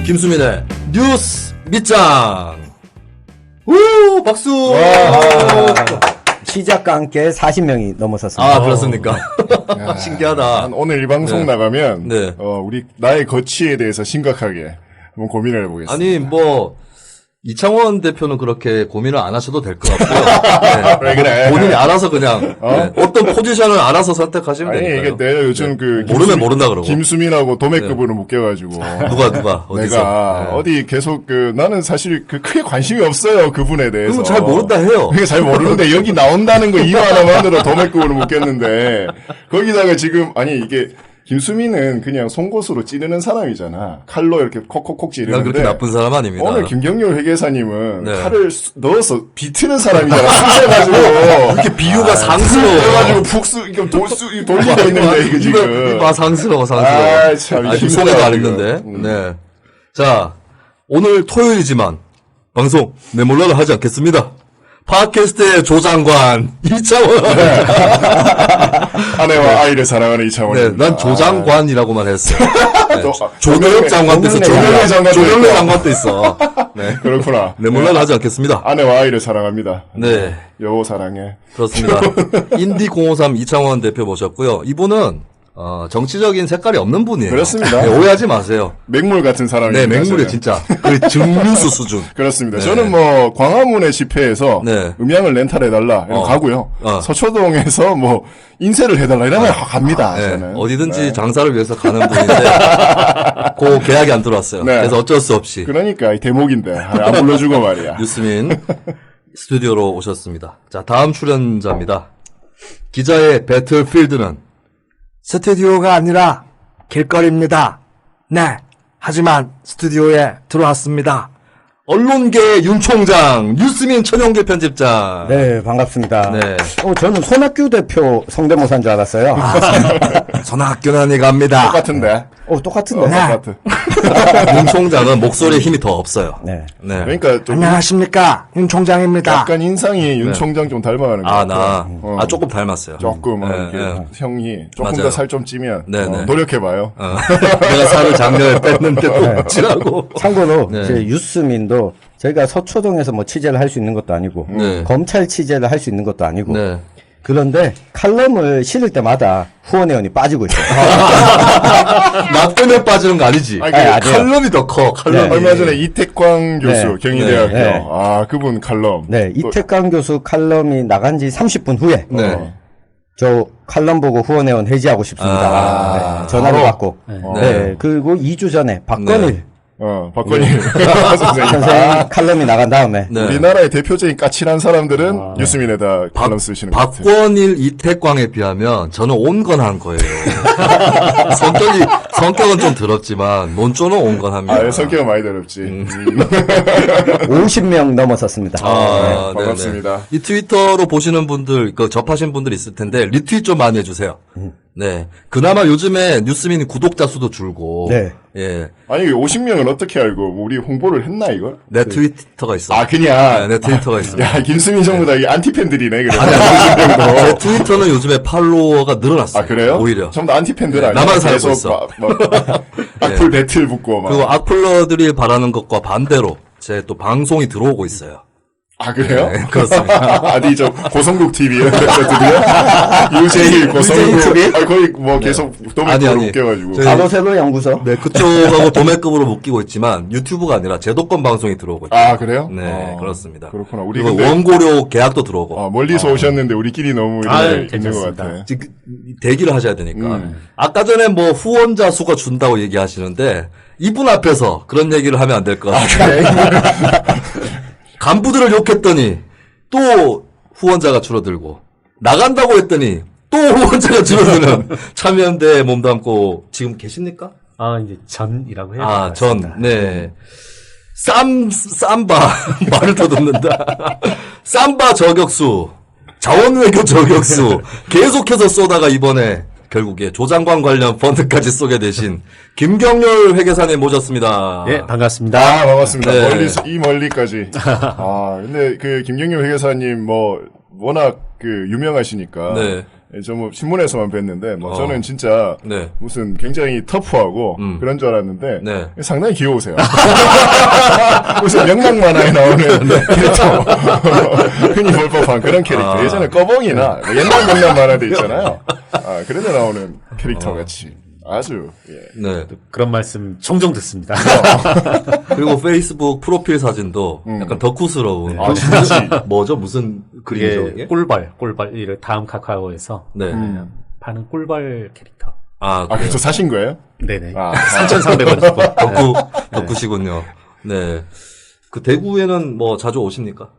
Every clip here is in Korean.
김수민의 뉴스 밑장. 우 박수. 시작과 함께 40명이 넘어섰습니다. 아 그렇습니까? 신기하다. 오늘 이 방송 네. 나가면 네. 우리 나의 거취에 대해서 심각하게 한번 고민을 해보겠습니다. 아니 뭐 이창원 대표는 그렇게 고민을 안 하셔도 될 것 같고요. 왜 그래? 본인이 알아서 그냥 어떤 포지션을 알아서 선택하시면 아니 되니까요. 이게 내가 요즘 그 모르면 모른다 그러고. 김수민하고 도매급으로 묶여가지고 누가 어디서? 내가 어디 계속 나는 사실 크게 관심이 없어요 그분에 대해서. 그럼 잘 모른다 해요. 그게 잘 모르는데 여기 나온다는 거 이거 하나만으로 도매급으로 묶였는데 거기다가 지금 아니 이게 김수민은 그냥 송곳으로 찌르는 사람이잖아. 칼로 이렇게 콕콕콕 찌르는데. 난 그렇게 나쁜 사람 아닙니다. 오늘 김경률 회계사님은 네. 칼을 넣어서 비트는 사람이잖아. 쑤셔가지고. 이렇게 비유가 상스러워. 그래가지고 돌리고 있는데, 이거 지금. 상스러워. 아, 참. 아니, 소개도 안 했는데. 네. 자, 오늘 토요일이지만 방송 내몰라를 하지 않겠습니다. 팟캐스트의 조장관 이창원. 아내와 아이를 사랑하는 이창원. 네, 난 조장관이라고만 했어요. 네. 또, 조명혁 장관도 있어. 조명래 장관도 조명래 있고. 장관도 있어. 네. 그렇구나. 내몰라를 하지 않겠습니다. 아내와 아이를 사랑합니다. 네. 여보 사랑해. 그렇습니다. 인디053 이창원 대표 모셨고요. 이분은 정치적인 색깔이 없는 분이에요. 그렇습니다. 네, 오해하지 마세요. 맹물 같은 사람입니다. 네, 맹물이에요, 저는. 진짜. 그 증류수 수준. 그렇습니다. 네. 저는 뭐 광화문의 집회에서 네. 음향을 렌탈해달라 이런 거 가고요. 서초동에서 뭐 인쇄를 해달라 이러면 갑니다. 네, 저는. 어디든지 네. 장사를 위해서 가는 분인데, 그 계약이 안 들어왔어요. 네. 그래서 어쩔 수 없이 그러니까 이 대목인데 안 불러주고 말이야. 뉴스민 스튜디오로 오셨습니다. 자, 다음 출연자입니다. 기자의 배틀필드는 스튜디오가 아니라 길거리입니다. 네. 하지만 스튜디오에 들어왔습니다. 언론계 윤 총장, 뉴스민 천용길 편집장. 네, 반갑습니다. 네. 저는 손학규 대표 성대모사인 줄 알았어요. 전학교난이 갑니다. 똑같은데. 똑같은데. 똑같아. 윤 총장은 목소리에 힘이 더 없어요. 네. 네. 그러니까 좀 안녕하십니까. 윤 총장입니다. 약간 인상이 윤 총장 좀 닮아가는 거 아, 같아. 나, 조금 닮았어요. 조금 이렇게 네. 형이 조금 맞아요. 더 살 좀 찌면 네, 네. 노력해봐요. 내가 살을 작년에 뺐는데 또 찌라고. 참고로 네. 제 유스민도 저희가 서초동에서 뭐 취재를 할 수 있는 것도 아니고 네. 검찰 취재를 할 수 있는 것도 아니고 네. 그런데 칼럼을 실을 때마다 후원회원이 빠지고 있어요. 나 때문에 빠지는 거 아니지? 아니, 아니에요. 칼럼이 더 커, 칼럼이. 네. 얼마 전에 이태광 교수 네. 경희대학교 네. 아 그분 칼럼 네, 또- 이태강 교수 칼럼이 나간 지 30분 후에 네. 저 칼럼 보고 후원회원 해지하고 싶습니다. 네, 전화를 받고. 네. 그리고 2주 전에 박건일 박건일 선생님. 선생님 칼럼이 나간 다음에 네. 우리나라의 대표적인 까칠한 사람들은 유스민에다 칼럼 쓰시는 것 같아요. 박권일, 이태광에 비하면 저는 온건한 거예요. 성격은 좀 더럽지만 논조는 온건합니다. 아, 성격은 많이 더럽지. 50명 넘어섰습니다. 아, 반갑습니다. 네네. 이 트위터로 보시는 분들, 접하신 분들 있을 텐데, 리트윗 좀 많이 해주세요. 네. 그나마 요즘에 뉴스민 구독자 수도 줄고. 네. 예. 아니 50명은 어떻게 알고 뭐 우리 홍보를 했나 이걸? 내 트위터가 있어. 아 그냥 네, 내 트위터가 있습니다. 야 김수민 전부 다 이 안티팬들이,네 그래. 제 트위터는 요즘에 팔로워가 늘어났어요. 아 그래요? 오히려. 전부 다 안티팬들 네, 아니야? 나만 살고 계속 있어. 악플 배틀 붙고 막. 그리고 악플러들이 바라는 것과 반대로 제 또 방송이 들어오고 있어요. 아 그래요? 네, 그렇습니다. 아니 저 고성국 TV 이런 데들이요? 유재일 고성국 TV? 아 거의 뭐 계속 아니, 도매급으로 아니. 웃겨가지고. 저희- 가로세로 연구소. 네, 그쪽하고 도매급으로 묶이고 있지만 유튜브가 아니라 제도권 방송이 들어오고 있죠. 아 그래요? 네, 그렇습니다. 그렇구나. 우리 그리고 근데 원고료 계약도 들어오고. 멀리서 오셨는데 우리끼리 너무 이렇게 있는 것 같아. 지금 대기를 하셔야 되니까. 아까 전에 뭐 후원자 수가 준다고 얘기하시는데 이분 앞에서 그런 얘기를 하면 안 될 것 같아요. 간부들을 욕했더니 또 후원자가 줄어들고 나간다고 했더니 또 후원자가 줄어드는 참여연대에 몸담고 지금 계십니까? 이제 전이라고 해야 아, 될것 같습니다. 전, 네. 쌈바. 말을 더듬는다. 쌈바 저격수. 자원외교 저격수. 계속해서 쏘다가 이번에 결국에 조장관 관련 펀드까지 쏘게 되신 김경률 회계사님 모셨습니다. 예, 반갑습니다. 아, 반갑습니다. 네. 멀리서, 이 멀리까지. 근데 그, 김경률 회계사님, 워낙 유명하시니까. 네. 저 뭐 신문에서만 뵀는데 뭐 저는 진짜 네. 무슨 굉장히 터프하고 그런 줄 알았는데 네. 상당히 귀여우세요. 무슨 명랑 만화에 나오는 캐릭터. 흔히 볼 법한 그런 캐릭터. 예전에 꺼봉이나 뭐 옛날 명랑 만화도 있잖아요. 아, 그런 데 나오는 캐릭터 같이. 아주, 예. 네. 그런 말씀 종종 듣습니다. 그리고 페이스북 프로필 사진도 약간 덕후스러운. 아, 진짜. 뭐죠? 무슨 그림이죠? 이게 이게? 꿀벌, 이를 다음 카카오에서 네. 파는 꿀벌 캐릭터. 아, 아, 그래요? 그래서 사신 거예요? 네네. 아, 3,300원 주고. 덕후시군요. 네. 그 대구에는 뭐 자주 오십니까?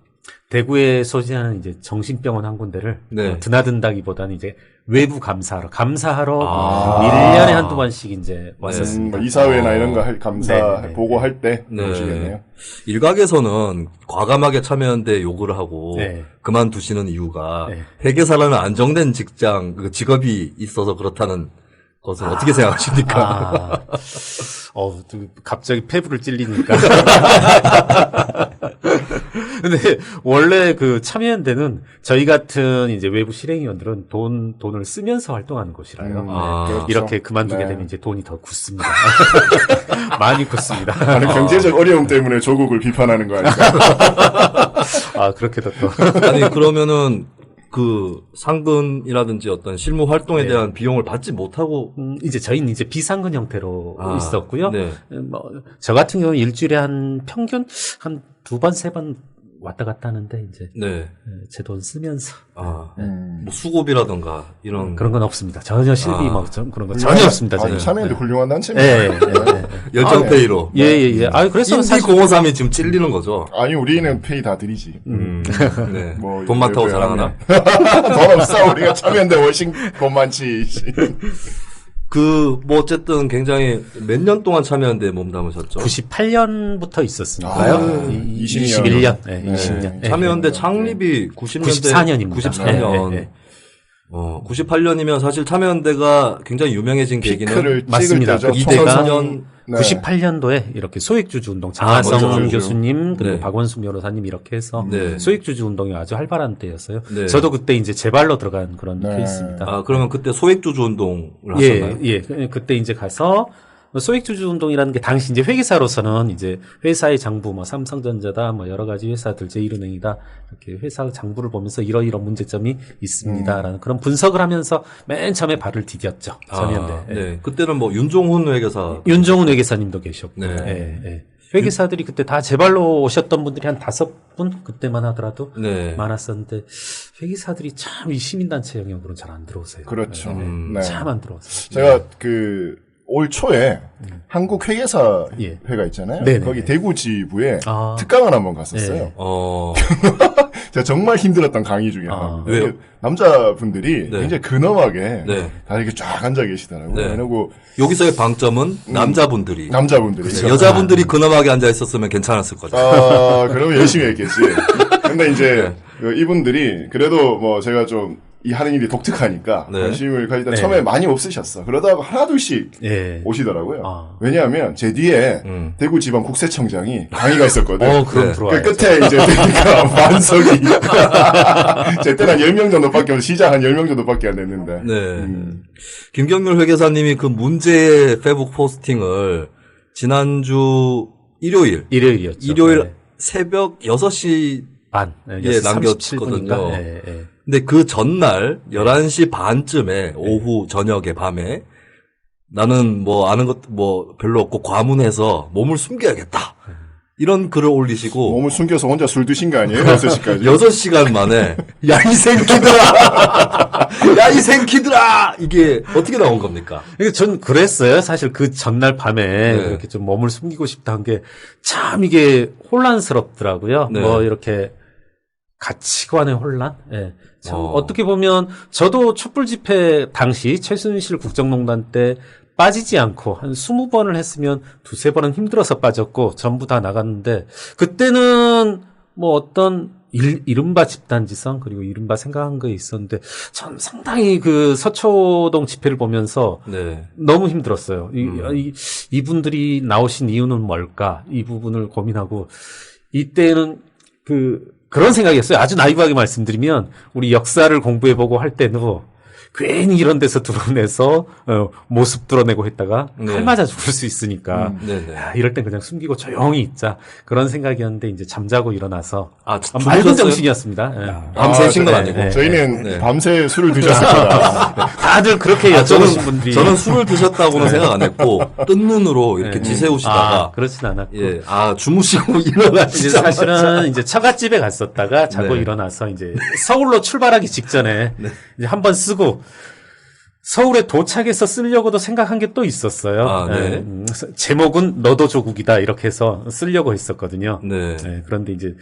대구에 소지하는 이제 정신병원 한 군데를 네. 드나든다기보다는 이제 외부 감사하러 1년에 한두 번씩 이제 왔었습니다. 뭐 이사회나 이런 거 감사 네. 보고할 때 네. 오시겠네요. 일각에서는 과감하게 참여연대 욕을 하고 네. 그만두시는 이유가 네. 회계사라는 안정된 직장, 그 직업이 있어서 그렇다는 것은 어떻게 생각하십니까? 갑자기 폐부를 찔리니까. 근데 원래 그 참여연대는 저희 같은 이제 외부 실행위원들은 돈을 쓰면서 활동하는 곳이라요. 그렇죠. 이렇게 그만두게 네. 되면 이제 돈이 더 굳습니다. 많이 굳습니다. 아니, 경제적 어려움 때문에 조국을 비판하는 거 아닐까? 그렇게도 또. 아니 그러면은 그 상근이라든지 어떤 실무 활동에 네. 대한 비용을 받지 못하고 이제 저희는 이제 비상근 형태로 있었고요. 네. 저 같은 경우는 일주일에 평균 한 2번, 3번 왔다 갔다 하는데 이제 네. 제 돈 쓰면서 뭐 수고비라던가 이런 그런 건 없습니다. 전혀 실비 그런 거 전혀 없습니다. 아니, 저희. 참여연대 훌륭한 단체입니다. 열정페이로 예. 그래서 인디 사실 053이 지금 찔리는 거죠. 아니, 우리는 페이 다 드리지. 네. 뭐, 돈 많다고 왜 자랑하나? 돈 없어. 우리가 참여연대 훨씬 돈 많지. 뭐 어쨌든 굉장히 몇 년 동안 참여연대에 몸담으셨죠. 98년부터 있었으니까요. 20년. 21년. 네. 20년. 참여연대 창립이 90년대 94년입니다. 94년. 네. 98년이면 사실 참여연대가 굉장히 유명해진 계기는 피크를 찍을 맞습니다. 때죠. 그 이때가 총선- 네. 98년도에 이렇게 소액주주 운동 장하성 맞아요. 교수님 그리고 네. 박원순 변호사님 이렇게 해서 네. 소액주주 운동이 아주 활발한 때였어요. 네. 저도 그때 이제 제 발로 들어간 그런 네. 케이스입니다. 그러면 그때 소액주주 운동을 하셨나요? 예. 그때 이제 가서 소액주주 운동이라는 게 당시 이제 회계사로서는 이제 회사의 장부, 삼성전자다, 여러 가지 회사들, 제1은행이다, 이렇게 회사 장부를 보면서 이러이러한 문제점이 있습니다라는 그런 분석을 하면서 맨 처음에 발을 디뎠죠. 참여연대. 네. 그때는 뭐 윤종훈 회계사. 윤종훈 회계사님도 계셨고, 네. 회계사들이 그때 다 제 발로 오셨던 분들이 한 5분 그때만 하더라도 네. 많았었는데 회계사들이 참 이 시민단체 영역으로 잘 안 들어오세요. 그렇죠. 네. 참 안 들어오세요. 제가 올 초에 한국 회계사 예. 회가 있잖아요. 네네. 거기 대구 지부에 아. 특강을 한번 갔었어요. 제가 정말 힘들었던 강의 중에 하나. 왜요? 남자분들이 네. 굉장히 근엄하게 네. 다 이렇게 쫙 앉아 계시더라고요. 네. 그리고 여기서의 방점은 남자분들이. 남자분들이. 그렇죠. 여자분들이 근엄하게 앉아 있었으면 괜찮았을 거죠. 그러면 열심히 했겠지. 근데 이제 이분들이 그래도 뭐 제가 좀 이 하는 일이 독특하니까 네. 관심을 가지다 네. 처음에 많이 없으셨어. 그러다가 하나둘씩 예. 오시더라고요. 왜냐하면 제 뒤에 음. 대구 지방 국세청장이 강의가 있었거든. 그럼 네. 들어와요. 그 끝에 이제 되니까 만석이 제 때는 한 10명 정도밖에 시작 한 10명 정도밖에 안 됐는데. 네. 김경률 회계사님이 그 문제의 페북 포스팅을 지난주 일요일이었죠. 일요일 일요일 새벽 6시 반. 예, 37분인가? 남겼거든요. 예. 근데 그 전날 11시 반쯤에 오후 저녁에 밤에 나는 뭐 아는 것 뭐 별로 없고 과문해서 몸을 숨겨야겠다. 이런 글을 올리시고 몸을 숨겨서 혼자 술 드신 거 아니에요? 6시까지. 6시간 만에 야 이 생키들아 야 이 생키들아 이게 어떻게 나온 겁니까? 그러니까 전 그랬어요. 사실 그 전날 밤에 네. 이렇게 좀 몸을 숨기고 싶다 한 게 참 이게 혼란스럽더라고요. 네. 뭐 이렇게 가치관의 혼란? 예. 참 어떻게 보면 저도 촛불 집회 당시 최순실 국정농단 때 빠지지 않고 한 20번을 했으면 2-3번은 힘들어서 빠졌고 전부 다 나갔는데 그때는 뭐 어떤 이른바 집단지성 그리고 이른바 생각한 게 있었는데 참 상당히 그 서초동 집회를 보면서 네. 너무 힘들었어요. 이분들이 나오신 이유는 뭘까? 이 부분을 고민하고 이때는 그런 생각이었어요. 아주 나이브하게 말씀드리면 우리 역사를 공부해보고 할 때도 괜히 이런 데서 드러내서 모습 드러내고 했다가 네. 칼 맞아 죽을 수 있으니까 네네. 야, 이럴 땐 그냥 숨기고 조용히 있자 그런 생각이었는데 이제 잠자고 일어나서 아, 맑은 주무셨어요? 정신이었습니다. 예. 밤새신 건 아니고. 네. 저희는 네. 밤새 술을 드셨습니다. 다들 그렇게 아, 여쭤보신 분들이 저는 술을 드셨다고는 생각 안 했고, 뜬 눈으로 이렇게 지새우시다가, 그렇진 않았고 예, 주무시고 이제 일어나시자. 사실은 이제 처갓집에 갔었다가 자고 네. 일어나서 이제 서울로 출발하기 직전에 이제 한번 쓰고 서울에 도착해서 쓰려고도 생각한 게 또 있었어요. 아, 네. 예, 제목은 너도 조국이다 이렇게 해서 쓰려고 했었거든요. 네. 예, 그런데 이제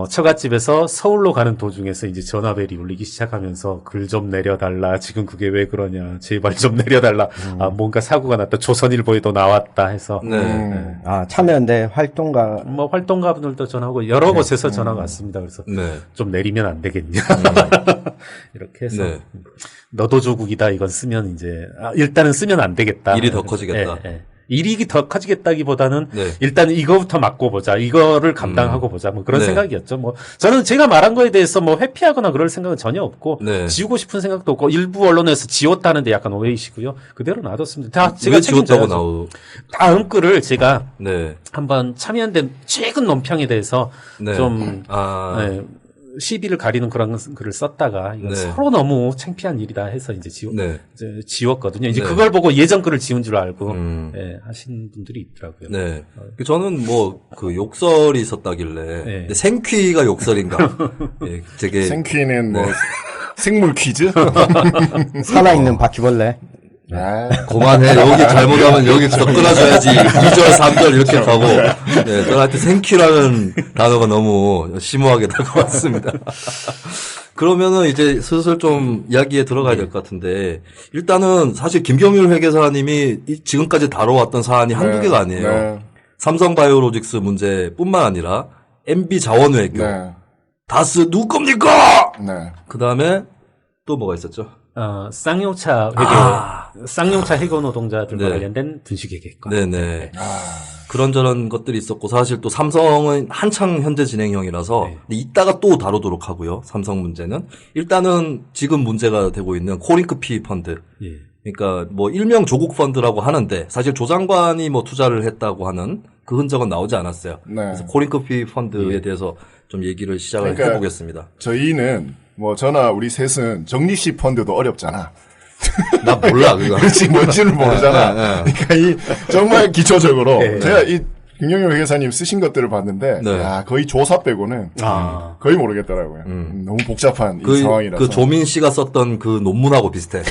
처갓집에서 서울로 가는 도중에서 이제 전화벨이 울리기 시작하면서 글 좀 내려달라. 지금 그게 왜 그러냐. 제발 좀 내려달라. 아, 뭔가 사고가 났다. 조선일보에도 나왔다 해서. 네. 참여연대 활동가. 뭐 활동가분들도 전화하고 여러 곳에서 전화가 왔습니다. 그래서 네. 좀 내리면 안 되겠냐. 이렇게 해서. 네. 너도 조국이다. 이건 쓰면 이제, 일단은 쓰면 안 되겠다. 일이 더 커지겠다. 예, 예. 일이 더 커지겠다기보다는 네. 일단 이거부터 맡고 보자. 이거를 감당하고 보자. 뭐 그런 네. 생각이었죠. 뭐 저는 제가 말한 거에 대해서 뭐 회피하거나 그럴 생각은 전혀 없고 네. 지우고 싶은 생각도 없고 일부 언론에서 지웠다는데 약간 오해이시고요. 그대로 놔뒀습니다. 다 왜 제가 지웠다고 책임져야죠. 다음 글을 제가 네. 한번 참여연대 최근 논평에 대해서 네. 좀 아, 시비를 가리는 그런 글을 썼다가 이건 네. 서로 너무 창피한 일이다 해서 이제 네. 지웠거든요. 이제 네. 그걸 보고 예전 글을 지운 줄 알고 하신 분들이 있더라고요. 네. 저는 뭐, 욕설이 있었다길래, 네. 근데 생퀴가 욕설인가? 예, 되게. 생퀴는 뭐 생물 퀴즈? 살아있는 바퀴벌레. 아, 그만해. 여기 잘못하면 여기 더 끊어줘야지. 2절, 3절 이렇게 가고. 네, 저한테 생퀴라는 단어가 너무 심오하게 다가왔습니다. 그러면은 이제 슬슬 좀 이야기에 들어가야 될 것 같은데, 일단은 사실 김경률 회계사님이 지금까지 다뤄왔던 사안이 한두 개가 아니에요. 네. 삼성바이오로직스 문제뿐만 아니라 MB 자원 외교, 네. 다스 누구 겁니까? 네. 그 다음에 또 뭐가 있었죠? 쌍용차 쌍용차 해고 노동자들과 네. 관련된 분식회계권. 네네. 그런저런 것들이 있었고, 사실 또 삼성은 한창 현재 진행형이라서, 네. 근데 이따가 또 다루도록 하고요, 삼성 문제는. 일단은 지금 문제가 되고 있는 코링크 피 펀드. 예. 그러니까 뭐 일명 조국 펀드라고 하는데, 사실 조 장관이 뭐 투자를 했다고 하는 그 흔적은 나오지 않았어요. 네. 그래서 코링크 피 펀드에 대해서 좀 얘기를 시작을 그러니까 해보겠습니다. 저희는 뭐 저나 우리 셋은 정리씨 펀드도 어렵잖아. 나 몰라, 그거. 그렇지 뭔지는 모르잖아. 네. 그러니까 이 정말 기초적으로 네. 제가 이 김경률 회계사님 쓰신 것들을 봤는데 네. 야, 거의 조사 빼고는 거의 모르겠더라고요. 너무 복잡한 이 상황이라서. 그 조민 씨가 썼던 그 논문하고 비슷해.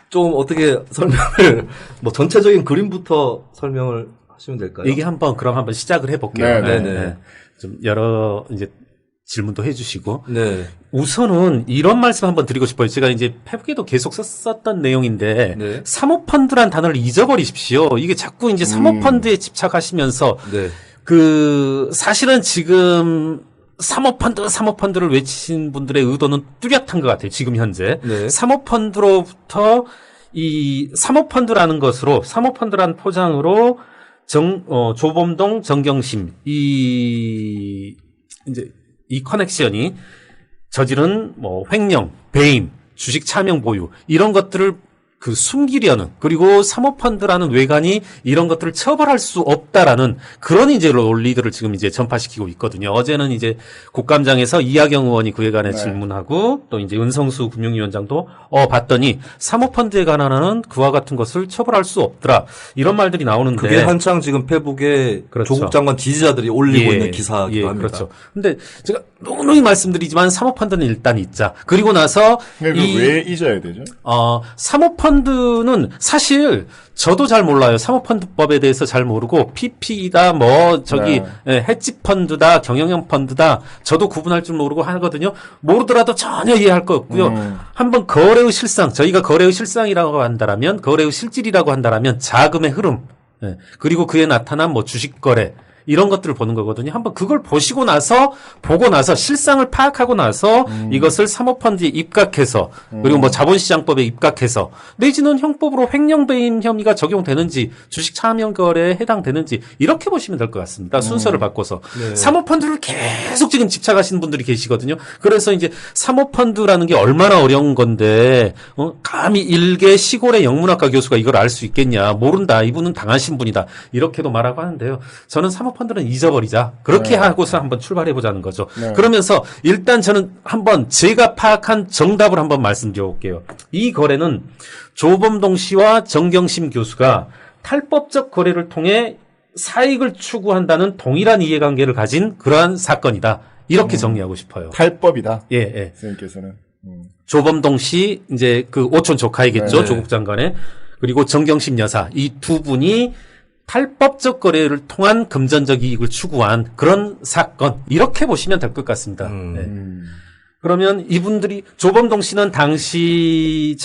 좀 어떻게 설명을, 뭐 전체적인 그림부터 설명을 하시면 될까요? 얘기 그럼 한번 시작을 해볼게요. 네, 네. 좀 여러 이제 질문도 해주시고. 네. 우선은 이런 말씀 한번 드리고 싶어요. 제가 이제 페북에도 계속 썼던 내용인데 네. 사모펀드란 단어를 잊어버리십시오. 이게 자꾸 이제 사모펀드에 집착하시면서 네. 사실은 지금 사모펀드를 외치신 분들의 의도는 뚜렷한 것 같아요. 지금 현재. 네. 사모펀드로부터 이 사모펀드라는 것으로 사모펀드란 포장으로 조범동, 정경심 이제 이 커넥션이 저지른 뭐 횡령, 배임, 주식 차명 보유 이런 것들을 숨기려는 그리고 사모펀드라는 외관이 이런 것들을 처벌할 수 없다라는 그런 이제 논리들을 지금 이제 전파시키고 있거든요. 어제는 이제 국감장에서 이하경 의원이 그에 관해 질문하고 또 이제 은성수 금융위원장도 봤더니 사모펀드에 관한 그와 같은 것을 처벌할 수 없더라. 이런 말들이 나오는데 그게 한창 지금 페북에 그렇죠. 조국 장관 지지자들이 올리고 있는 기사기도 합니다. 그렇죠. 근데 제가 누누이 말씀드리지만 사모펀드는 일단 있자. 그리고 나서 그러니까 왜 잊어야 되죠? 사모펀드는 사실 저도 잘 몰라요. 사모펀드법에 대해서 잘 모르고 PP이다 헤지펀드다 경영형 펀드다 저도 구분할 줄 모르고 하거든요. 모르더라도 전혀 이해할 거 없고요. 한번 거래의 실상 저희가 거래의 실상이라고 한다라면 거래의 실질이라고 한다라면 자금의 흐름 그리고 그에 나타난 뭐 주식 거래 이런 것들을 보는 거거든요. 한번 그걸 보고 나서 실상을 파악하고 나서 이것을 사모펀드에 입각해서 그리고 뭐 자본시장법에 입각해서 내지는 형법으로 횡령배임 혐의가 적용되는지 주식 차명 거래에 해당되는지 이렇게 보시면 될 것 같습니다. 순서를 바꿔서 사모펀드를 계속 지금 집착하시는 분들이 계시거든요. 그래서 이제 사모펀드라는 게 얼마나 어려운 건데 감히 일개 시골의 영문학과 교수가 이걸 알 수 있겠냐. 모른다. 이분은 당하신 분이다. 이렇게도 말하고 하는데요. 저는 사모펀드는 잊어버리자. 그렇게 하고서 한번 출발해보자는 거죠. 그러면서 일단 저는 한번 제가 파악한 정답을 한번 말씀드려볼게요. 이 거래는 조범동 씨와 정경심 교수가 탈법적 거래를 통해 사익을 추구한다는 동일한 이해관계를 가진 그러한 사건이다. 이렇게 정리하고 싶어요. 탈법이다. 예, 예. 선생님께서는. 조범동 씨, 이제 그 오촌 조카이겠죠. 네. 조국 장관의. 그리고 정경심 여사. 이 두 분이 탈법적 거래를 통한 금전적 이익을 추구한 그런 사건. 이렇게 보시면 될 것 같습니다. 네. 그러면 이분들이 조범동 씨는 당시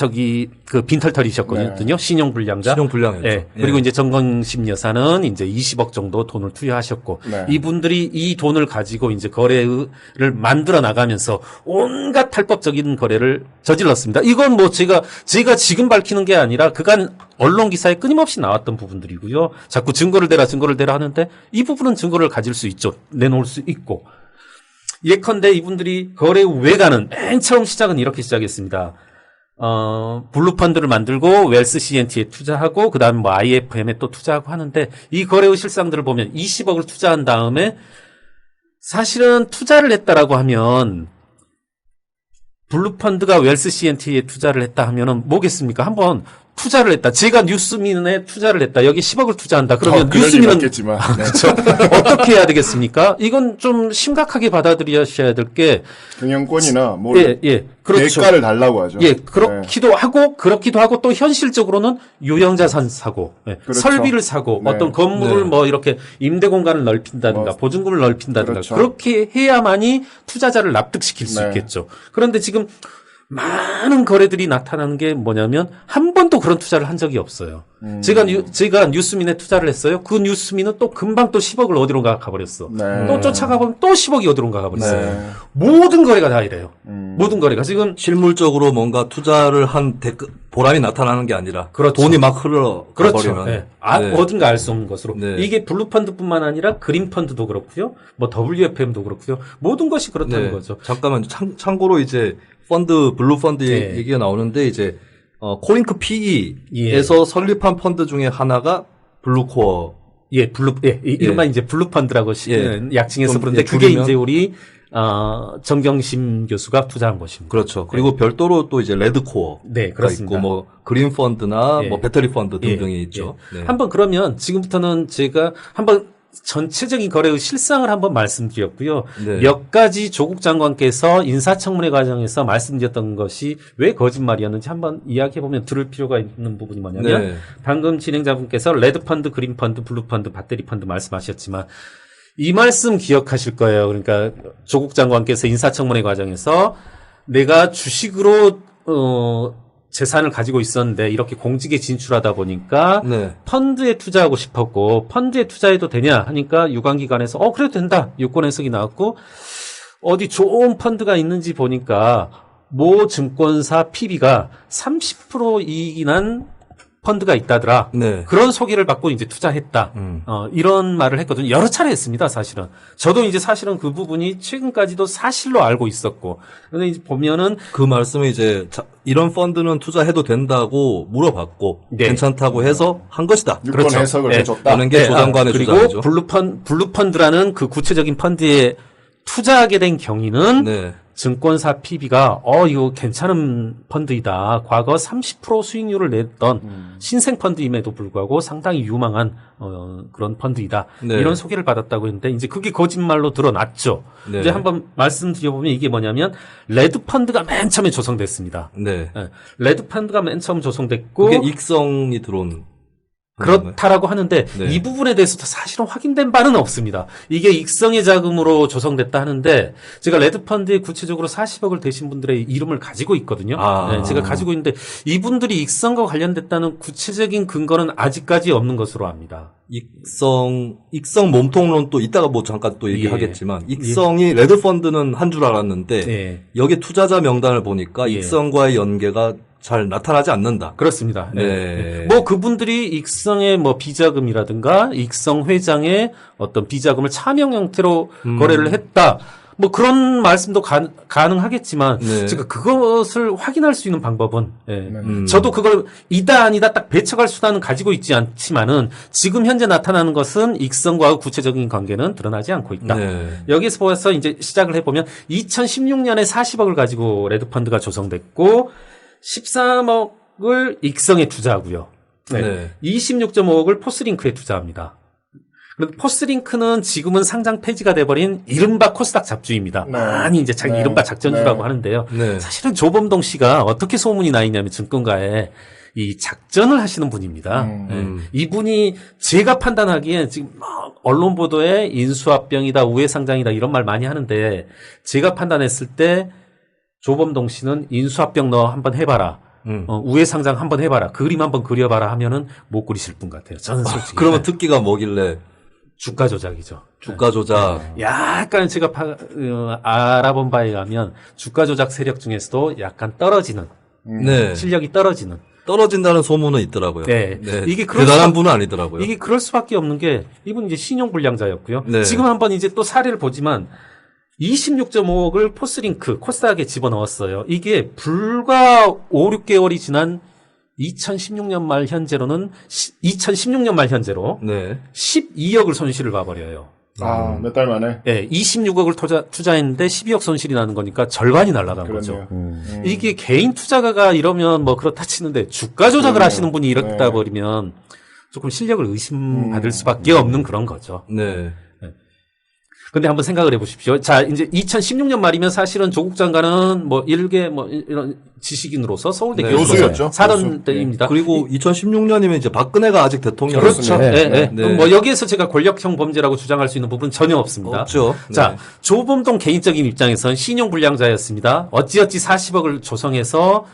그 빈털털이셨거든요. 신용불량자. 신용불량이었죠. 예. 그리고 이제 정경심 여사는 이제 20억 정도 돈을 투여하셨고 이분들이 이 돈을 가지고 이제 거래를 만들어 나가면서 온갖 탈법적인 거래를 저질렀습니다. 이건 뭐 제가 지금 밝히는 게 아니라 그간 언론 기사에 끊임없이 나왔던 부분들이고요. 자꾸 증거를 대라 하는데 이 부분은 증거를 가질 수 있죠. 내놓을 수 있고. 예컨대 이분들이 거래 외과는 맨 처음 시작은 이렇게 시작했습니다. 블루펀드를 만들고 웰스 CNT에 투자하고 그다음에 뭐 IFM에 또 투자하고 하는데 이 거래의 실상들을 보면 20억을 투자한 다음에 사실은 투자를 했다라고 하면 블루펀드가 웰스 CNT에 투자를 했다 하면은 뭐겠습니까? 한번 투자를 했다. 제가 뉴스민에 투자를 했다. 여기 10억을 투자한다. 그러면 뉴스민은 맞겠지만. 그렇죠. 어떻게 해야 되겠습니까? 이건 좀 심각하게 받아들여셔야 될 게 경영권이나 뭐 그렇죠. 대가를 달라고 하죠. 예, 그렇기도 하고 또 현실적으로는 유형자산 사고, 그렇죠. 설비를 사고, 어떤 건물을 뭐 이렇게 임대 공간을 넓힌다든가 보증금을 넓힌다든가 그렇죠. 그렇게 해야만이 투자자를 납득시킬 수 있겠죠. 그런데 지금 많은 거래들이 나타나는 게 뭐냐면 한 번도 그런 투자를 한 적이 없어요. 제가 뉴스민에 투자를 했어요. 그 뉴스민은 또 금방 또 10억을 어디론가 가버렸어. 또 쫓아가보면 또 10억이 어디론가 가버렸어요. 모든 거래가 다 이래요. 모든 거래가 지금 실물적으로 뭔가 투자를 한 보람이 나타나는 게 아니라 그렇죠. 돈이 막 흘러버리면 그렇죠. 어딘가 알 수 없는 것으로 이게 블루펀드뿐만 아니라 그린펀드도 그렇고요. 뭐 WFM도 그렇고요. 모든 것이 그렇다는 거죠. 잠깐만 참고로 이제 블루펀드 얘기가 나오는데 이제 코링크 PE에서 설립한 펀드 중에 하나가 블루코어. 이른바 이제 블루펀드라고 약칭해서 부르는데 그게 이제 우리 정경심 교수가 투자한 것입니다. 그렇죠. 그리고 별도로 또 이제 레드코어. 네, 그렇습니다. 있고 뭐 그린 펀드나 뭐 배터리 펀드 등등이 있죠. 한번 그러면 지금부터는 제가 한번 전체적인 거래의 실상을 한번 말씀드렸고요. 몇 가지 조국 장관께서 인사청문회 과정에서 말씀드렸던 것이 왜 거짓말이었는지 한번 이야기해보면 들을 필요가 있는 부분이 뭐냐면 방금 진행자분께서 레드펀드, 그린펀드, 블루펀드, 배터리펀드 말씀하셨지만 이 말씀 기억하실 거예요. 그러니까 조국 장관께서 인사청문회 과정에서 내가 주식으로 재산을 가지고 있었는데 이렇게 공직에 진출하다 보니까 펀드에 투자하고 싶었고 펀드에 투자해도 되냐 하니까 유관기관에서 그래도 된다. 유권 해석이 나왔고 어디 좋은 펀드가 있는지 보니까 모 증권사 PB가 30% 이익이 난 펀드가 있다더라. 그런 소개를 받고 이제 투자했다. 이런 말을 했거든요. 여러 차례 했습니다, 사실은. 저도 이제 사실은 그 부분이 최근까지도 사실로 알고 있었고. 근데 이제 보면은 그 말씀에 이제 이런 펀드는 투자해도 된다고 물어봤고 괜찮다고 해서 한 것이다. 유권 해석을 해줬다. 하는 게 조장관의 주장이죠. 그리고 블루펀드라는 그 구체적인 펀드에 투자하게 된 경위는 증권사 PB가 이거 괜찮은 펀드이다. 과거 30% 수익률을 냈던 신생 펀드임에도 불구하고 상당히 유망한 그런 펀드이다. 이런 소개를 받았다고 했는데 이제 그게 거짓말로 드러났죠. 이제 한번 말씀드려보면 이게 뭐냐면 레드 펀드가 맨 처음에 조성됐습니다. 레드 펀드가 맨 처음 조성됐고 그게 익성이 들어온 그렇다라고 하는데 네. 이 부분에 대해서도 사실은 확인된 바는 없습니다. 이게 익성의 자금으로 조성됐다 하는데 제가 레드펀드에 구체적으로 40억을 대신 분들의 이름을 가지고 있거든요. 네, 제가 가지고 있는데 이분들이 익성과 관련됐다는 구체적인 근거는 아직까지 없는 것으로 압니다. 익성 몸통론 또 이따가 뭐 잠깐 또 얘기하겠지만 익성이 레드펀드는 한 줄 알았는데 예. 여기 투자자 명단을 보니까 예. 익성과의 연계가 잘 나타나지 않는다. 그렇습니다. 네. 네. 뭐 그분들이 익성의 뭐 비자금이라든가 익성 회장의 어떤 비자금을 차명 형태로 거래를 했다. 뭐 그런 말씀도 가능하겠지만 네. 제가 그것을 확인할 수 있는 방법은 저도 그걸 이다 아니다 딱 배척할 수단은 가지고 있지 않지만은 지금 현재 나타나는 것은 익성과 구체적인 관계는 드러나지 않고 있다. 네. 여기서 보아서 이제 시작을 해보면 2016년에 40억을 가지고 레드펀드가 조성됐고 13억을 익성에 투자하고요. 네. 26.5억을 포스링크에 투자합니다. 그런데 포스링크는 지금은 상장 폐지가 돼버린 이른바 코스닥 잡주입니다. 네. 많이 이제 자기 네. 이른바 작전주라고 네. 하는데요. 네. 사실은 조범동 씨가 어떻게 소문이 나 있냐면 증권가에 이 작전을 하시는 분입니다. 이분이 제가 판단하기엔 지금 막 언론 보도에 인수합병이다, 우회상장이다 이런 말 많이 하는데 제가 판단했을 때 조범동 씨는 인수합병 너 한번 해봐라. 우회상장 한번 해봐라. 그림 한번 그려봐라 하면은 못 그리실 분 같아요. 저는 솔직히. 그러면 특기가 뭐길래 주가 조작이죠. 주가 조작. 약간 제가 알아본 바에 의하면 주가 조작 세력 중에서도 약간 떨어지는 네. 실력이 떨어지는 떨어진다는 소문은 있더라고요. 네. 이게 그럴 대단한 수밖- 분은 아니더라고요. 이게 그럴 수밖에 없는 게 이분 이제 신용불량자였고요. 네. 지금 한번 이제 또 사례를 보지만 26.5억을 포스링크 코스닥에 집어넣었어요. 이게 불과 5, 6개월이 지난 2016년 말 현재로는 2016년 말 현재로 네. 12억을 손실을 봐버려요. 몇 달 만에. 네, 26억을 투자했는데 12억 손실이 나는 거니까 절반이 날아간 거죠. 그렇네요. 이게 개인 투자가가 이러면 뭐 그렇다 치는데 주가 조작을 그러네요. 하시는 분이 이렇다 네. 버리면 조금 실력을 의심받을 수밖에 없는 그런 거죠. 네. 근데 한번 생각을 해보십시오. 자, 이제 2016년 말이면 사실은 조국 장관은 뭐 일개 뭐 이런 지식인으로서 서울대 네, 교수였죠. 사던 교수. 때입니다. 그리고 2016년이면 이제 박근혜가 아직 대통령 그렇죠. 네. 예, 예. 네. 뭐 여기에서 제가 권력형 범죄라고 주장할 수 있는 부분은 전혀 없습니다. 없죠. 자, 네. 조범동 개인적인 입장에선 신용불량자였습니다. 어찌어찌 40억을 조성해서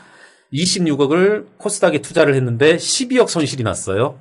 26억을 코스닥에 투자를 했는데 12억 손실이 났어요.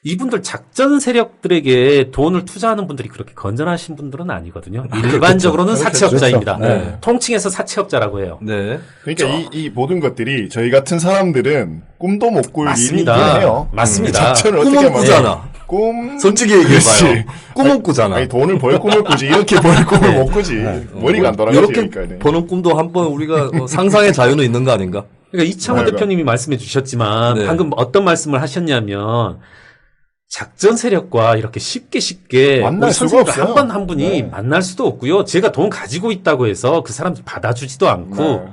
이분들 작전 세력들에게 돈을 투자하는 분들이 그렇게 건전하신 분들은 아니거든요. 일반적으로는 사채업자입니다. 그렇죠. 네. 통칭해서 사채업자라고 해요. 네. 그러니까 이 모든 것들이 저희 같은 사람들은 꿈도 못 꿀 일이긴 맞습니다. 해요. 맞습니다. 작전을 어떻게 꿈은 만들어? 꾸잖아. 꿈. 솔직히 얘기해봐요. 그렇지. 꿈은 꾸잖아. 아니 돈을 벌 꿈을 꾸지 이렇게 벌 꿈을 못 꾸지. 머리가 안 돌아가지. 이렇게 그러니까. 버는 꿈도 한번 우리가 상상의 자유는 있는 거 아닌가? 그러니까 이창호 네, 대표님이 말씀해 주셨지만 네. 방금 어떤 말씀을 하셨냐면 작전 세력과 이렇게 쉽게 만날 우리 수가 선생님과 없어요. 한 번 한 분이 네. 만날 수도 없고요. 제가 돈 가지고 있다고 해서 그 사람들 받아주지도 않고 네.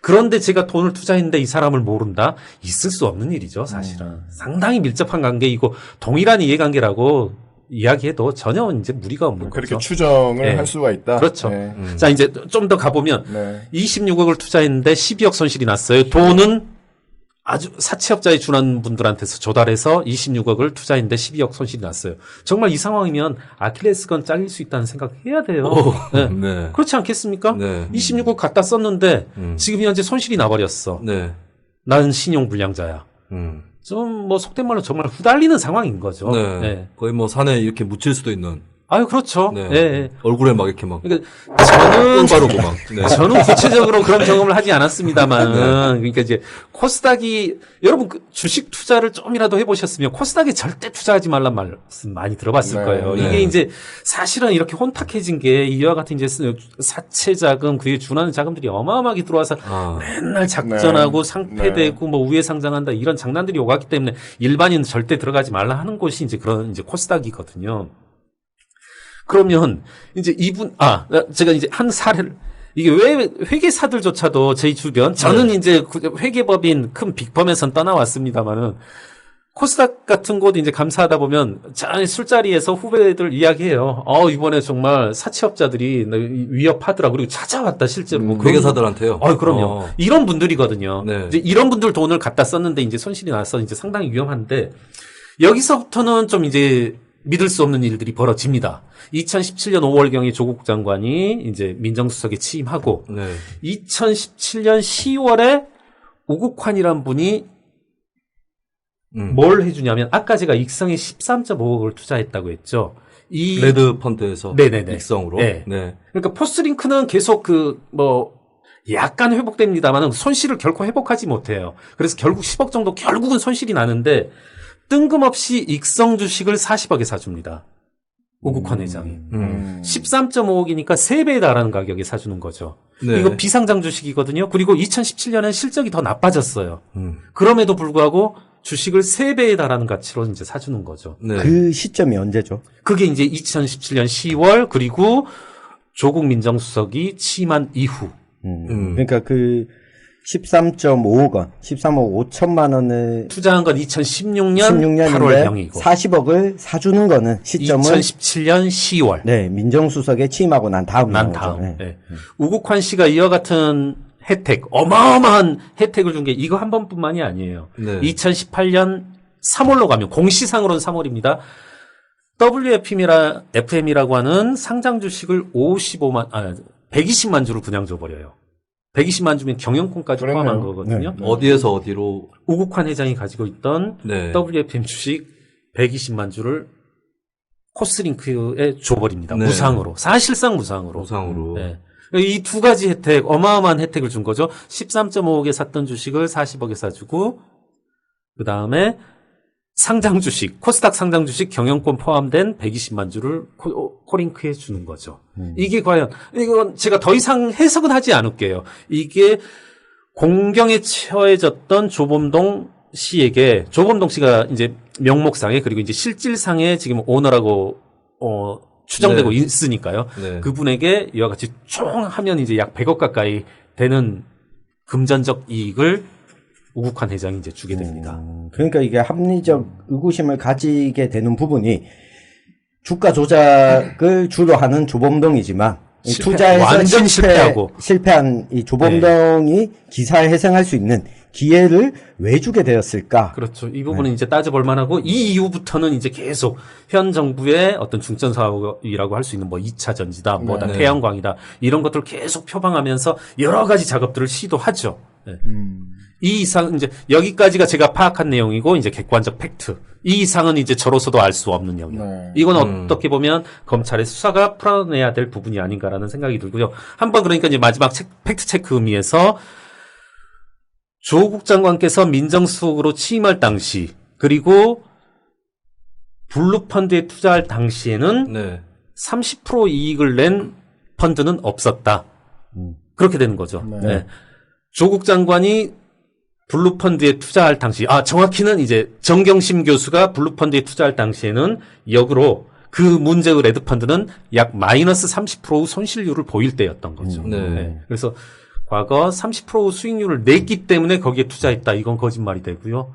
그런데 제가 돈을 투자했는데 이 사람을 모른다? 있을 수 없는 일이죠, 사실은. 상당히 밀접한 관계이고 동일한 이해관계라고 이야기해도 전혀 이제 무리가 없는 그렇게 거죠. 추정을 네. 할 수가 있다. 그렇죠. 네. 자, 이제 좀 더 가보면 네. 26억을 투자했는데 12억 손실이 났어요. 돈은 아주 사채업자에 준한 분들한테서 조달해서 26억을 투자했는데 12억 손실이 났어요. 정말 이 상황이면 아킬레스건 잘릴 수 있다는 생각해야 돼요. 네. 네. 그렇지 않겠습니까? 네. 26억 갖다 썼는데 지금 현재 손실이 나버렸어. 네. 나는 신용불량자야. 좀 뭐 속된 말로 정말 후달리는 상황인 거죠. 네. 네. 거의 뭐 산에 이렇게 묻힐 수도 있는. 아유, 그렇죠. 네. 예, 예. 얼굴에 막 이렇게 막. 그러니까 저는 바르고 막. 네. 저는 구체적으로 그런 경험을 하지 않았습니다만, 그러니까 이제 코스닥이 여러분 그 주식 투자를 좀이라도 해보셨으면 코스닥에 절대 투자하지 말란 말씀 많이 들어봤을 네, 거예요. 네. 이게 이제 사실은 이렇게 혼탁해진 게 이와 같은 이제 사채 자금, 그에 준하는 자금들이 어마어마하게 들어와서 아. 맨날 작전하고 네. 상패되고 뭐 우회 상장한다 이런 장난들이 오갔기 때문에 일반인은 절대 들어가지 말라 하는 곳이 이제 그런 이제 코스닥이거든요. 그러면 이제 제가 이제 한 사례를 이게 왜 회계사들조차도 저희 주변 저는 이제 회계법인 큰 빅펌에선 떠나왔습니다만은 코스닥 같은 곳 이제 감사하다 보면 술자리에서 후배들 이야기해요. 이번에 정말 사채업자들이 위협하더라. 그리고 찾아왔다 실제로. 뭐 그런 회계사들한테요. 그럼요. 이런 분들이거든요. 네. 이제 이런 분들 돈을 갖다 썼는데 이제 손실이 나서 이제 상당히 위험한데 여기서부터는 좀 이제 믿을 수 없는 일들이 벌어집니다. 2017년 5월경에 조국 장관이 이제 민정수석에 취임하고 네. 2017년 10월에 우국환이란 분이 음. 뭘 해주냐면 아까 제가 익성에 13.5억을 투자했다고 했죠. 이 레드 펀드에서 네네네. 익성으로. 네. 네. 그러니까 포스링크는 계속 약간 회복됩니다만 손실을 결코 회복하지 못해요. 그래서 결국 10억 정도 결국은 손실이 나는데 뜬금없이 익성 주식을 40억에 사줍니다. 오국환 회장이. 13.5억이니까 3배에 달하는 가격에 사주는 거죠. 네. 이거 비상장 주식이거든요. 그리고 2017년엔 실적이 더 나빠졌어요. 음. 그럼에도 불구하고 주식을 3배에 달하는 가치로 이제 사주는 거죠. 네. 그 시점이 언제죠? 그게 이제 2017년 10월 그리고 조국 민정수석이 취임한 이후. 그러니까 그 13.5억 원, 13억 5천만 원을 투자한 건 2016년 16년인데 8월경이고 40억을 사주는 거는 시점은 2017년 10월. 네, 민정수석에 취임하고 난 다음 난 거죠. 다음. 네. 네. 우국환 씨가 이와 같은 혜택, 어마어마한 혜택을 준 게 이거 한 번뿐만이 아니에요. 네. 2018년 3월로 가면 공시상으로는 3월입니다. WFM이라고 하는 상장 주식을 120만 주를 그냥 줘버려요. 120만 주면 경영권까지 그러네요. 포함한 거거든요. 어디에서 어디로. 우국환 회장이 가지고 있던 네. WFM 주식 120만 주를 코스링크에 줘버립니다. 네. 무상으로. 사실상 무상으로. 보상으로. 네. 이 두 가지 혜택, 어마어마한 혜택을 준 거죠. 13.5억에 샀던 주식을 40억에 사주고, 그 다음에 상장 주식, 코스닥 상장 주식 경영권 포함된 120만 주를 코링크해 주는 거죠. 이게 과연, 이건 제가 더 이상 해석은 하지 않을게요. 이게 공경에 처해졌던 조범동 씨에게, 조범동 씨가 이제 명목상에 그리고 이제 실질상에 지금 오너라고, 추정되고 네. 있으니까요. 네. 그분에게 이와 같이 총 하면 이제 약 100억 가까이 되는 금전적 이익을 우국환 회장이 이제 주게 됩니다. 그러니까 이게 합리적 의구심을 가지게 되는 부분이 주가 조작을 주로 하는 조범동이지만 이 실패, 투자에서 완전 실패하고. 실패한 이 조범동이 기사를 회생할 수 있는 기회를 왜 주게 되었을까? 그렇죠. 이 부분은 이제 따져볼 만하고, 이 이후부터는 이제 계속 현 정부의 어떤 중점 사업이라고 할 수 있는 2차 전지다, 뭐다, 네. 태양광이다, 이런 것들을 계속 표방하면서 여러 가지 작업들을 시도하죠. 네. 이 이상, 이제 여기까지가 제가 파악한 내용이고, 이제 객관적 팩트. 이 이상은 이제 저로서도 알 수 없는 영역. 네. 이건 어떻게 보면 검찰의 수사가 풀어내야 될 부분이 아닌가라는 생각이 들고요. 한번 그러니까 이제 마지막 팩트 체크 의미에서 조국 장관께서 민정수석으로 취임할 당시, 그리고 블루펀드에 투자할 당시에는 네. 30% 이익을 낸 펀드는 없었다. 그렇게 되는 거죠. 네. 네. 조국 장관이 블루펀드에 투자할 당시, 정확히는 이제 정경심 교수가 블루펀드에 투자할 당시에는 역으로 그 문제의 레드펀드는 약 마이너스 30% 손실률을 보일 때였던 거죠. 네. 그래서 과거 30% 수익률을 냈기 때문에 거기에 투자했다. 이건 거짓말이 되고요.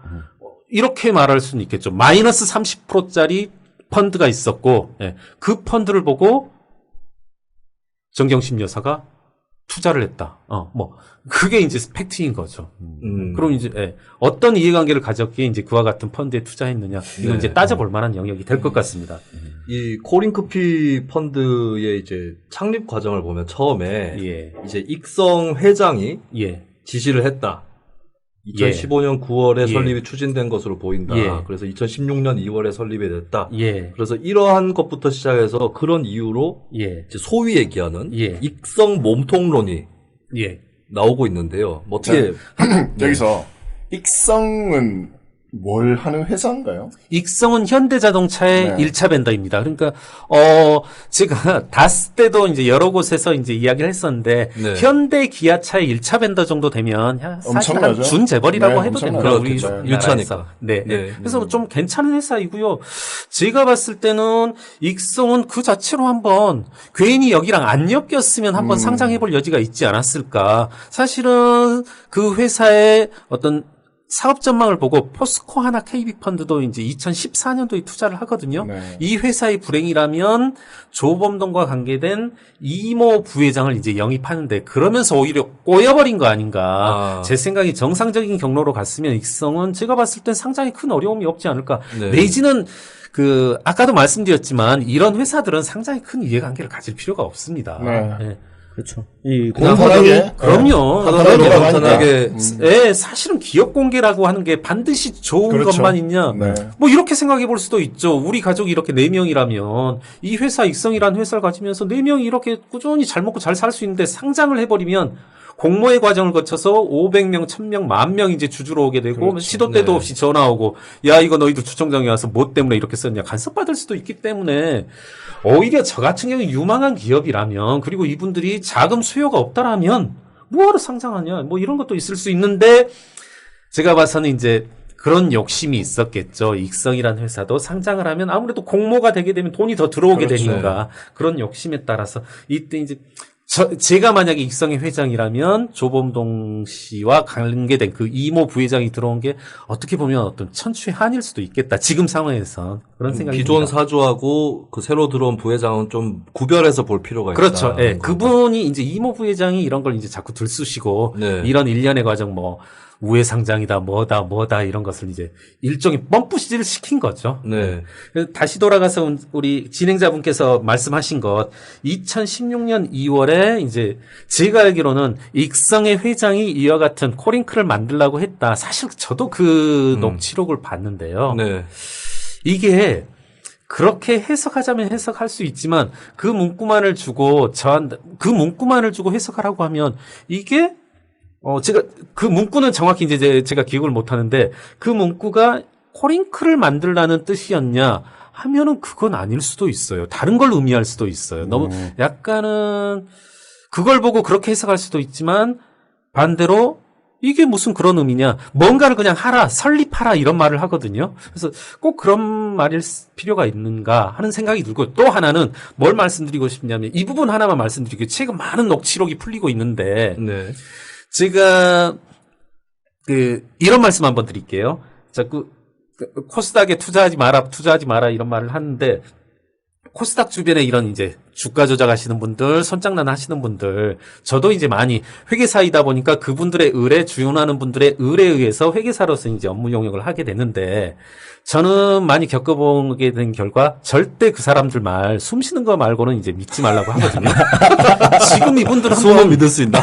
이렇게 말할 수는 있겠죠. 마이너스 30%짜리 펀드가 있었고, 그 펀드를 보고 정경심 여사가 투자를 했다. 그게 이제 팩트인 거죠. 그럼 이제, 어떤 이해관계를 가졌기에 이제 그와 같은 펀드에 투자했느냐. 이건 네. 이제 따져볼 만한 영역이 될 것 같습니다. 이 코링크피 펀드의 이제 창립 과정을 보면 처음에 예. 이제 익성 회장이 예. 지시를 했다. 2015년 9월에 예. 설립이 추진된 것으로 보인다. 예. 그래서 2016년 2월에 설립이 됐다. 예. 그래서 이러한 것부터 시작해서 그런 이유로 예. 이제 소위 얘기하는 예. 익성 몸통론이 예. 나오고 있는데요. 뭐 어떻게 여기서 익성은 뭘 하는 회사인가요? 익성은 현대자동차의 네. 1차 벤더입니다. 그러니까 제가 다스 때도 이제 여러 곳에서 이제 이야기를 했었는데 네. 현대 기아차의 1차 벤더 정도 되면 사실 한 엄청나죠? 준재벌이라고 네, 해도 됩니다. 엄청나죠. 우리 그렇죠. 나라에서. 일차니까. 네. 네. 그래서 좀 괜찮은 회사이고요. 제가 봤을 때는 익성은 그 자체로 한번 괜히 여기랑 안 엮였으면 한번 상장해볼 여지가 있지 않았을까. 사실은 그 회사의 어떤 사업 전망을 보고 포스코 하나 KB펀드도 이제 2014년도에 투자를 하거든요. 네. 이 회사의 불행이라면 조범동과 관계된 이모 부회장을 이제 영입하는데 그러면서 오히려 꼬여버린 거 아닌가. 아. 제 생각이 정상적인 경로로 갔으면 익성은 제가 봤을 땐 상장에 큰 어려움이 없지 않을까. 네. 내지는 아까도 말씀드렸지만 이런 회사들은 상장에 큰 이해관계를 가질 필요가 없습니다. 네. 네. 그렇죠. 이 그냥 편하게. 그럼요. 하다가 돌아가니까. 간단하게 예, 사실은 기업 공개라고 하는 게 반드시 좋은 그렇죠. 것만 있냐? 네. 뭐 이렇게 생각해 볼 수도 있죠. 우리 가족이 이렇게 4명이라면 이 회사 익성이라는 회사를 가지면서 4명이 이렇게 꾸준히 잘 먹고 잘 살 수 있는데 상장을 해버리면 공모의 과정을 거쳐서 500명, 1000명, 10,000명 이제 주주로 오게 되고 그렇죠. 시도 때도 네. 없이 전화 오고 야 이거 너희들 주총장에 와서 뭐 때문에 이렇게 썼냐 간섭받을 수도 있기 때문에 오히려 저 같은 경우 유망한 기업이라면 그리고 이분들이 자금 수요가 없다라면 뭐하러 상장하냐 뭐 이런 것도 있을 수 있는데 제가 봐서는 이제 그런 욕심이 있었겠죠. 익성이라는 회사도 상장을 하면 아무래도 공모가 되게 되면 돈이 더 들어오게 그렇죠. 되니까 그런 욕심에 따라서 이때 이제 제가 만약에 익성의 회장이라면 조범동 씨와 관계된 그 이모 부회장이 들어온 게 어떻게 보면 어떤 천추의 한일 수도 있겠다. 지금 상황에선 그런 생각이 기존 듭니다. 사주하고 그 새로 들어온 부회장은 좀 구별해서 볼 필요가 있다. 그렇죠. 예. 그분이 이제 이모 부회장이 이런 걸 이제 자꾸 들쑤시고 네. 이런 일련의 과정 뭐 우회 상장이다 뭐다 이런 것을 이제 일종의 펌프시를 시킨 거죠. 네. 그래서 다시 돌아가서 우리 진행자분께서 말씀하신 것 2016년 2월에 이제 제가 알기로는 익성의 회장이 이와 같은 코링크를 만들려고 했다. 사실 저도 그 녹취록을 봤는데요. 네. 이게 그렇게 해석하자면 해석할 수 있지만 그 문구만을 주고 그 문구만을 주고 해석하라고 하면 이게 제가 그 문구는 정확히 이제 제가 기억을 못 하는데 그 문구가 코링크를 만들라는 뜻이었냐 하면은 그건 아닐 수도 있어요. 다른 걸 의미할 수도 있어요. 너무 약간은 그걸 보고 그렇게 해석할 수도 있지만 반대로 이게 무슨 그런 의미냐. 뭔가를 그냥 하라, 설립하라 이런 말을 하거든요. 그래서 꼭 그런 말일 필요가 있는가 하는 생각이 들고 또 하나는 뭘 말씀드리고 싶냐면 이 부분 하나만 말씀드리고 최근 많은 녹취록이 풀리고 있는데 네. 제가 이런 말씀 한번 드릴게요. 자꾸 코스닥에 투자하지 마라 이런 말을 하는데 코스닥 주변에 이런 이제 주가 조작하시는 분들, 손장난 하시는 분들, 저도 이제 많이 회계사이다 보니까 그분들의 의뢰, 주연하는 분들의 의뢰에 의해서 회계사로서 이제 업무 용역을 하게 되는데, 저는 많이 겪어보게 된 결과, 절대 그 사람들 말, 숨 쉬는 거 말고는 이제 믿지 말라고 하거든요. 지금 이분들은 숨은 믿을 수 있나?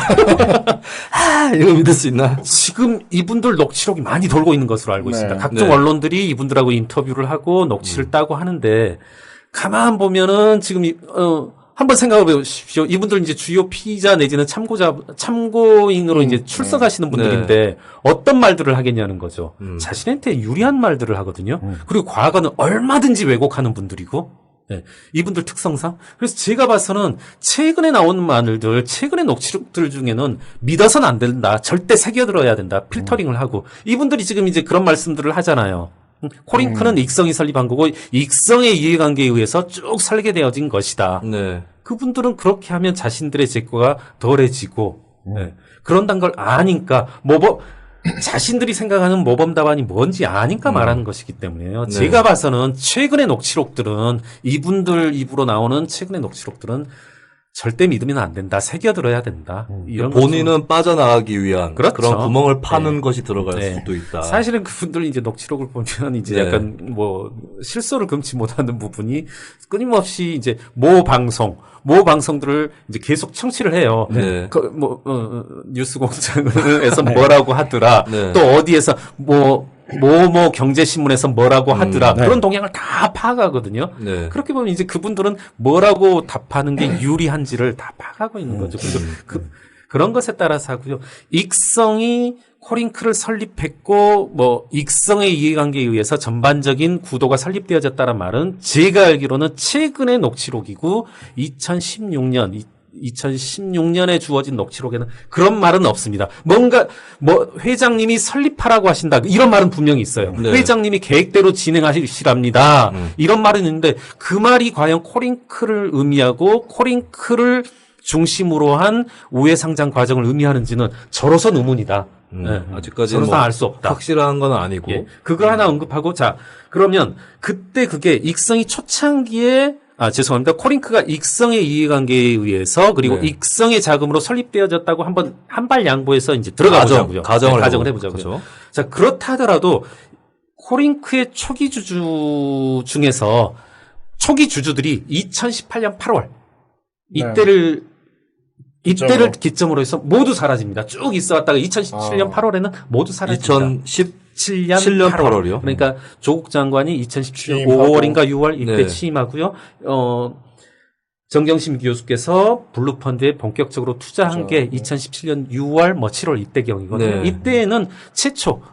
이거 믿을 수 있나? 지금 이분들 녹취록이 많이 돌고 있는 것으로 알고 네. 있습니다. 각종 네. 언론들이 이분들하고 인터뷰를 하고 녹취를 따고 하는데, 가만 보면은 지금 한번 생각해 보십시오. 이분들 이제 주요 피의자 내지는 참고인으로 이제 출석하시는 분들인데 어떤 말들을 하겠냐는 거죠. 자신한테 유리한 말들을 하거든요. 그리고 과거는 얼마든지 왜곡하는 분들이고. 네. 이분들 특성상. 그래서 제가 봐서는 최근에 나온 말들, 최근의 녹취록들 중에는 믿어서는 안 된다. 절대 새겨들어야 된다. 필터링을 하고. 이분들이 지금 이제 그런 말씀들을 하잖아요. 코링크는 익성이 설립한 거고 익성의 이해관계에 의해서 쭉 설계되어진 것이다. 네. 그분들은 그렇게 하면 자신들의 재고가 덜해지고 네. 그런다는 걸 아니까 자신들이 생각하는 모범 답안이 뭔지 아니까 말하는 것이기 때문에요. 네. 제가 봐서는 최근의 녹취록들은 이분들 입으로 나오는 최근의 녹취록들은 절대 믿으면 안 된다. 새겨들어야 된다. 이런 본인은 빠져나가기 위한 그렇죠. 그런 구멍을 파는 네. 것이 들어갈 네. 수도 있다. 사실은 그분들 이제 녹취록을 보면 이제 네. 약간 실소를 금치 못하는 부분이 끊임없이 이제 모 방송들을 이제 계속 청취를 해요. 네. 뉴스공장에서 뭐라고 하더라. 네. 또 어디에서 뭐 경제신문에서 뭐라고 하더라. 그런 동향을 다 파악하거든요. 네. 그렇게 보면 이제 그분들은 뭐라고 답하는 게 유리한지를 다 파악하고 있는 거죠. 그래서 그런 것에 따라서 하고요. 익성이 코링크를 설립했고 익성의 이해관계에 의해서 전반적인 구도가 설립되어졌다는 말은 제가 알기로는 최근의 녹취록이고 2016년에 주어진 녹취록에는 그런 말은 없습니다. 회장님이 설립하라고 하신다. 이런 말은 분명히 있어요. 네. 회장님이 계획대로 진행하시랍니다. 이런 말은 있는데 그 말이 과연 코링크를 의미하고 코링크를 중심으로 한 우회 상장 과정을 의미하는지는 저로선 의문이다. 아직까지 서로상 알 수 없다. 확실한 건 아니고. 예. 그거 하나 언급하고, 자, 그러면 그때 그게 익성이 초창기에 죄송합니다. 코링크가 익성의 이해관계에 의해서 그리고 네. 익성의 자금으로 설립되어졌다고 한 발 양보해서 이제 들어가 보자고요. 가정을 해보자고요. 그렇죠. 자, 그렇다 하더라도 코링크의 초기 주주 중에서 초기 주주들이 2018년 8월 이때를 기점으로 해서 모두 사라집니다. 쭉 있어 왔다가 2017년 8월에는 모두 사라집니다. 2017년 8월이요? 그러니까 조국 장관이 2017년 5월인가 6월 이때 네. 취임하고요. 정경심 교수께서 블루펀드에 본격적으로 투자한 게 2017년 6월, 7월 이때경이거든요. 네. 이때에는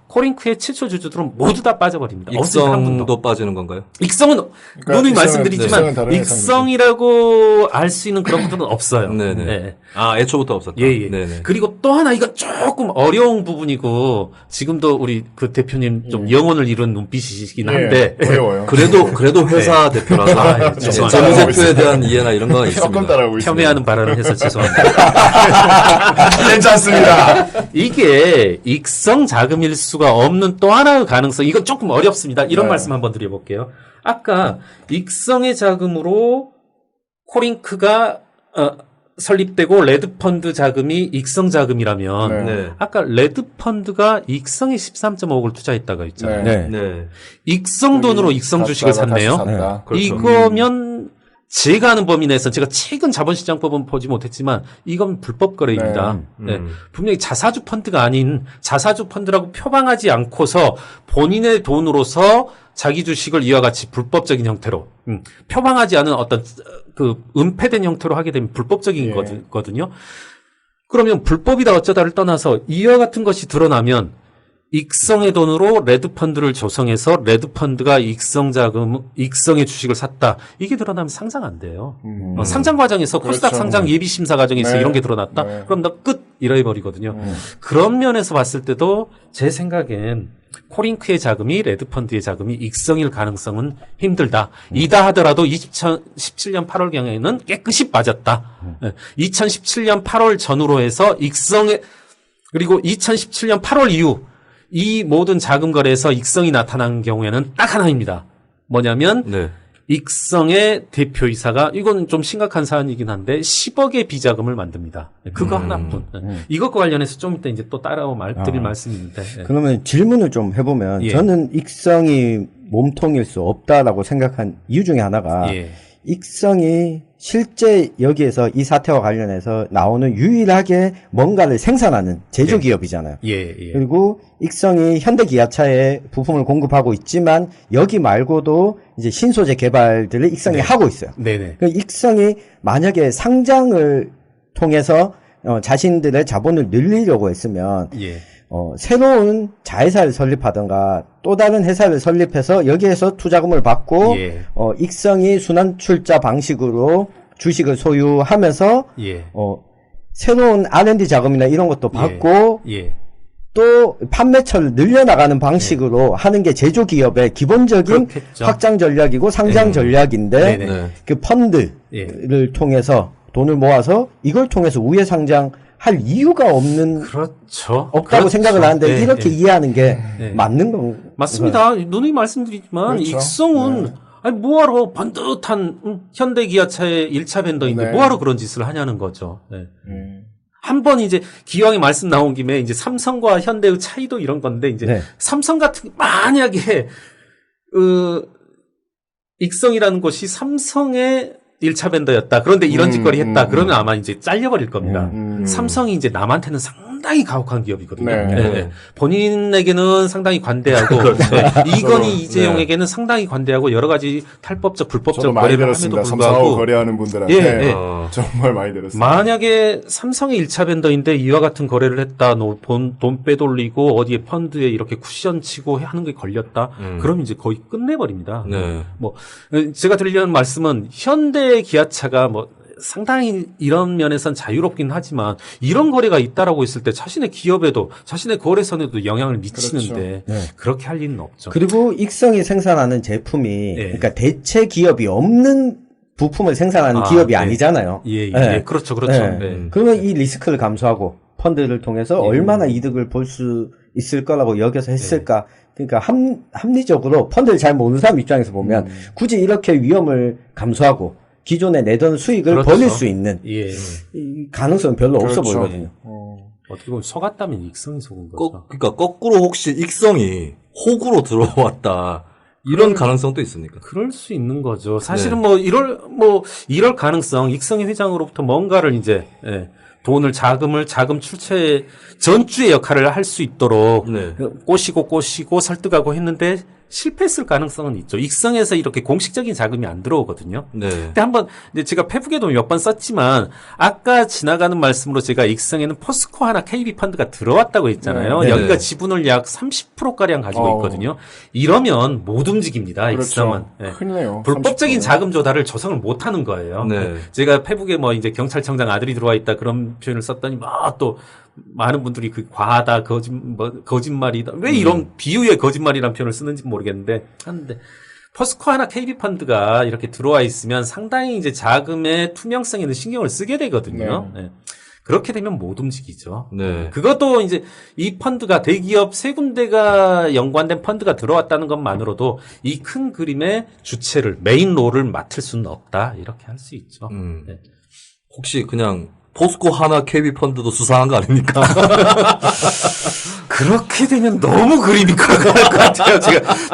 코링크의 최초 주주들은 모두 다 빠져버립니다. 없을 한 분도. 익성도 빠지는 건가요? 익성은 누누이 말씀드리지만 다른 익성이라고 알 수 있는 그런 분들은 없어요. 네네. 네. 애초부터 없었다. 예. 네네. 그리고 또 하나 이건 조금 어려운 부분이고 지금도 우리 그 대표님 좀 영혼을 잃은 눈빛이시긴 한데 어려워요. 그래도 회사 대표라서 예, 죄송합니다. 재무제표에 대한 이해나 이런 건 조금 있습니다. 따라오고 있습니다. 폄훼하는 발언을 해서 죄송합니다. 괜찮습니다. 이게 익성 자금일 수가 없는 또 하나의 가능성, 이건 조금 어렵습니다. 이런 네. 말씀 한번 드려볼게요. 아까 익성의 자금으로 코링크가 설립되고 레드펀드 자금이 익성 자금이라면 네. 네. 아까 레드펀드가 익성에 13.5억을 투자했다고 했잖아요. 네. 네. 익성 돈으로 익성 주식을 샀네요. 그렇죠. 이거면 제가 아는 범위 내에서 제가 최근 자본시장법은 보지 못했지만 이건 불법 거래입니다. 네. 분명히 자사주 펀드가 아닌 자사주 펀드라고 표방하지 않고서 본인의 돈으로서 자기 주식을 이와 같이 불법적인 형태로 표방하지 않은 어떤 그 은폐된 형태로 하게 되면 불법적인 거거든요. 그러면 불법이다 어쩌다를 떠나서 이와 같은 것이 드러나면 익성의 돈으로 레드펀드를 조성해서 레드펀드가 익성의 주식을 샀다. 이게 드러나면 상장 안 돼요. 상장 과정에서 코스닥 그렇죠. 상장 예비심사 과정에서 네. 이런 게 드러났다? 네. 그럼 너 끝! 이래버리거든요. 그런 면에서 봤을 때도 제 생각엔 코링크의 자금이 레드펀드의 자금이 익성일 가능성은 힘들다. 이다 하더라도 2017년 8월경에는 깨끗이 빠졌다. 2017년 8월 전후로 해서 그리고 2017년 8월 이후 이 모든 자금 거래에서 익성이 나타난 경우에는 딱 하나입니다. 뭐냐면 네. 익성의 대표이사가 이건 좀 심각한 사안이긴 한데 10억의 비자금을 만듭니다. 그거 하나뿐. 이것과 관련해서 좀 이따 이제 또 따라 드릴 말씀이 있는데. 그러면 질문을 좀 해보면 예. 저는 익성이 몸통일 수 없다라고 생각한 이유 중에 하나가 예. 익성이 실제 여기에서 이 사태와 관련해서 나오는 유일하게 뭔가를 생산하는 제조기업이잖아요. 예. 그리고 익성이 현대기아차에 부품을 공급하고 있지만 여기 말고도 이제 신소재 개발들을 익성이 하고 있어요. 네네. 그 익성이 만약에 상장을 통해서 자신들의 자본을 늘리려고 했으면 예. 새로운 자회사를 설립하던가 또 다른 회사를 설립해서 여기에서 투자금을 받고 예. 익성이 순환출자 방식으로 주식을 소유하면서 예. 새로운 R&D 자금이나 이런 것도 받고 예. 또 판매처를 늘려나가는 방식으로 하는 게 제조기업의 기본적인 그렇겠죠. 확장 전략이고 상장 전략인데 네네. 네. 그 펀드를 통해서 돈을 모아서 이걸 통해서 우회 상장할 이유가 그렇죠. 없다고 그렇죠. 생각을 하는데 네, 이렇게 네. 이해하는 게 네. 맞는 건 맞습니다. 누누이 말씀드리지만 그렇죠. 익성은 아니 뭐하러 번듯한 현대기아차의 1차 벤더인데 네. 뭐하러 그런 짓을 하냐는 거죠. 네. 한 번 이제 기왕에 말씀 나온 김에 이제 삼성과 현대의 차이도 이런 건데 이제 네. 삼성 같은 만약에 익성이라는 곳이 삼성의 1차 벤더였다. 그런데 이런 짓거리 했다. 그러면 아마 이제 잘려버릴 겁니다. 삼성이 이제 남한테는 상당히 가혹한 기업이거든요. 네. 네. 본인에게는 상당히 관대하고 네. 이건희 이재용에게는 상당히 관대하고 여러 가지 탈법적 불법적 저도 많이 거래를 함에도 들었습니다. 삼성하고 불구하고 거래하는 분들한테 예, 예. 정말 많이 들었습니다. 만약에 삼성의 1차 벤더인데 이와 같은 거래를 했다. 돈 빼돌리고 어디에 펀드에 이렇게 쿠션 치고 하는 게 걸렸다. 그럼 이제 거의 끝내버립니다. 네. 뭐 제가 드리려는 말씀은 현대 기아차가 뭐 상당히 이런 면에선 자유롭긴 하지만 이런 거래가 있다라고 했을 때 자신의 기업에도 자신의 거래선에도 영향을 미치는데 그렇게 할 리는 없죠. 그리고 익성이 생산하는 제품이 예. 그러니까 대체 기업이 없는 부품을 생산하는 기업이 네. 아니잖아요. 예, 네. 그렇죠. 네. 네. 그러면 이 리스크를 감수하고 펀드를 통해서 얼마나 이득을 볼 수 있을 거라고 여겨서 했을까. 그러니까 합리적으로 펀드를 잘 모르는 사람 입장에서 보면 굳이 이렇게 위험을 감수하고 기존에 내던 수익을 그렇죠. 벌릴 수 있는 예. 이 가능성은 별로 없어 그렇죠. 보이거든요. 어떻게 보면 속았다면 익성이 속은 거죠. 그러니까 거꾸로 혹시 익성이 혹으로 들어왔다. 이런 가능성도 있습니까? 그럴 수 있는 거죠. 사실은 이럴 가능성, 익성희 회장으로부터 뭔가를 이제, 돈을, 자금 출처의 전주의 역할을 할 수 있도록 네. 꼬시고 설득하고 했는데 실패했을 가능성은 있죠. 익성에서 이렇게 공식적인 자금이 안 들어오거든요. 네. 근데 한번 이제 제가 페북에도 몇 번 썼지만 아까 지나가는 말씀으로 제가 익성에는 포스코 하나 KB 펀드가 들어왔다고 했잖아요. 네. 여기가 네. 지분을 약 30%가량 가지고 있거든요. 이러면 못 움직입니다. 익성은. 그렇죠. 큰일이네요. 불법적인 30%. 자금 조달을 조성을 못 하는 거예요. 네. 제가 페북에 이제 경찰청장 아들이 들어와 있다 그런 표현을 썼더니 또 많은 분들이 그 과하다, 거짓말이다. 왜 이런 비유의 거짓말이라는 표현을 쓰는지 모르겠는데 하는데 포스코 하나 KB 펀드가 이렇게 들어와 있으면 상당히 이제 자금의 투명성에는 신경을 쓰게 되거든요. 네. 그렇게 되면 못 움직이죠. 네. 그것도 이제 이 펀드가 대기업 세 군데가 연관된 펀드가 들어왔다는 것만으로도 이 큰 그림의 주체를 메인 롤을 맡을 수는 없다. 이렇게 할 수 있죠. 네. 혹시 그냥 포스코 하나 KB 펀드도 수상한 거 아닙니까? 그렇게 되면 너무 그림이 커갈 것 같아요.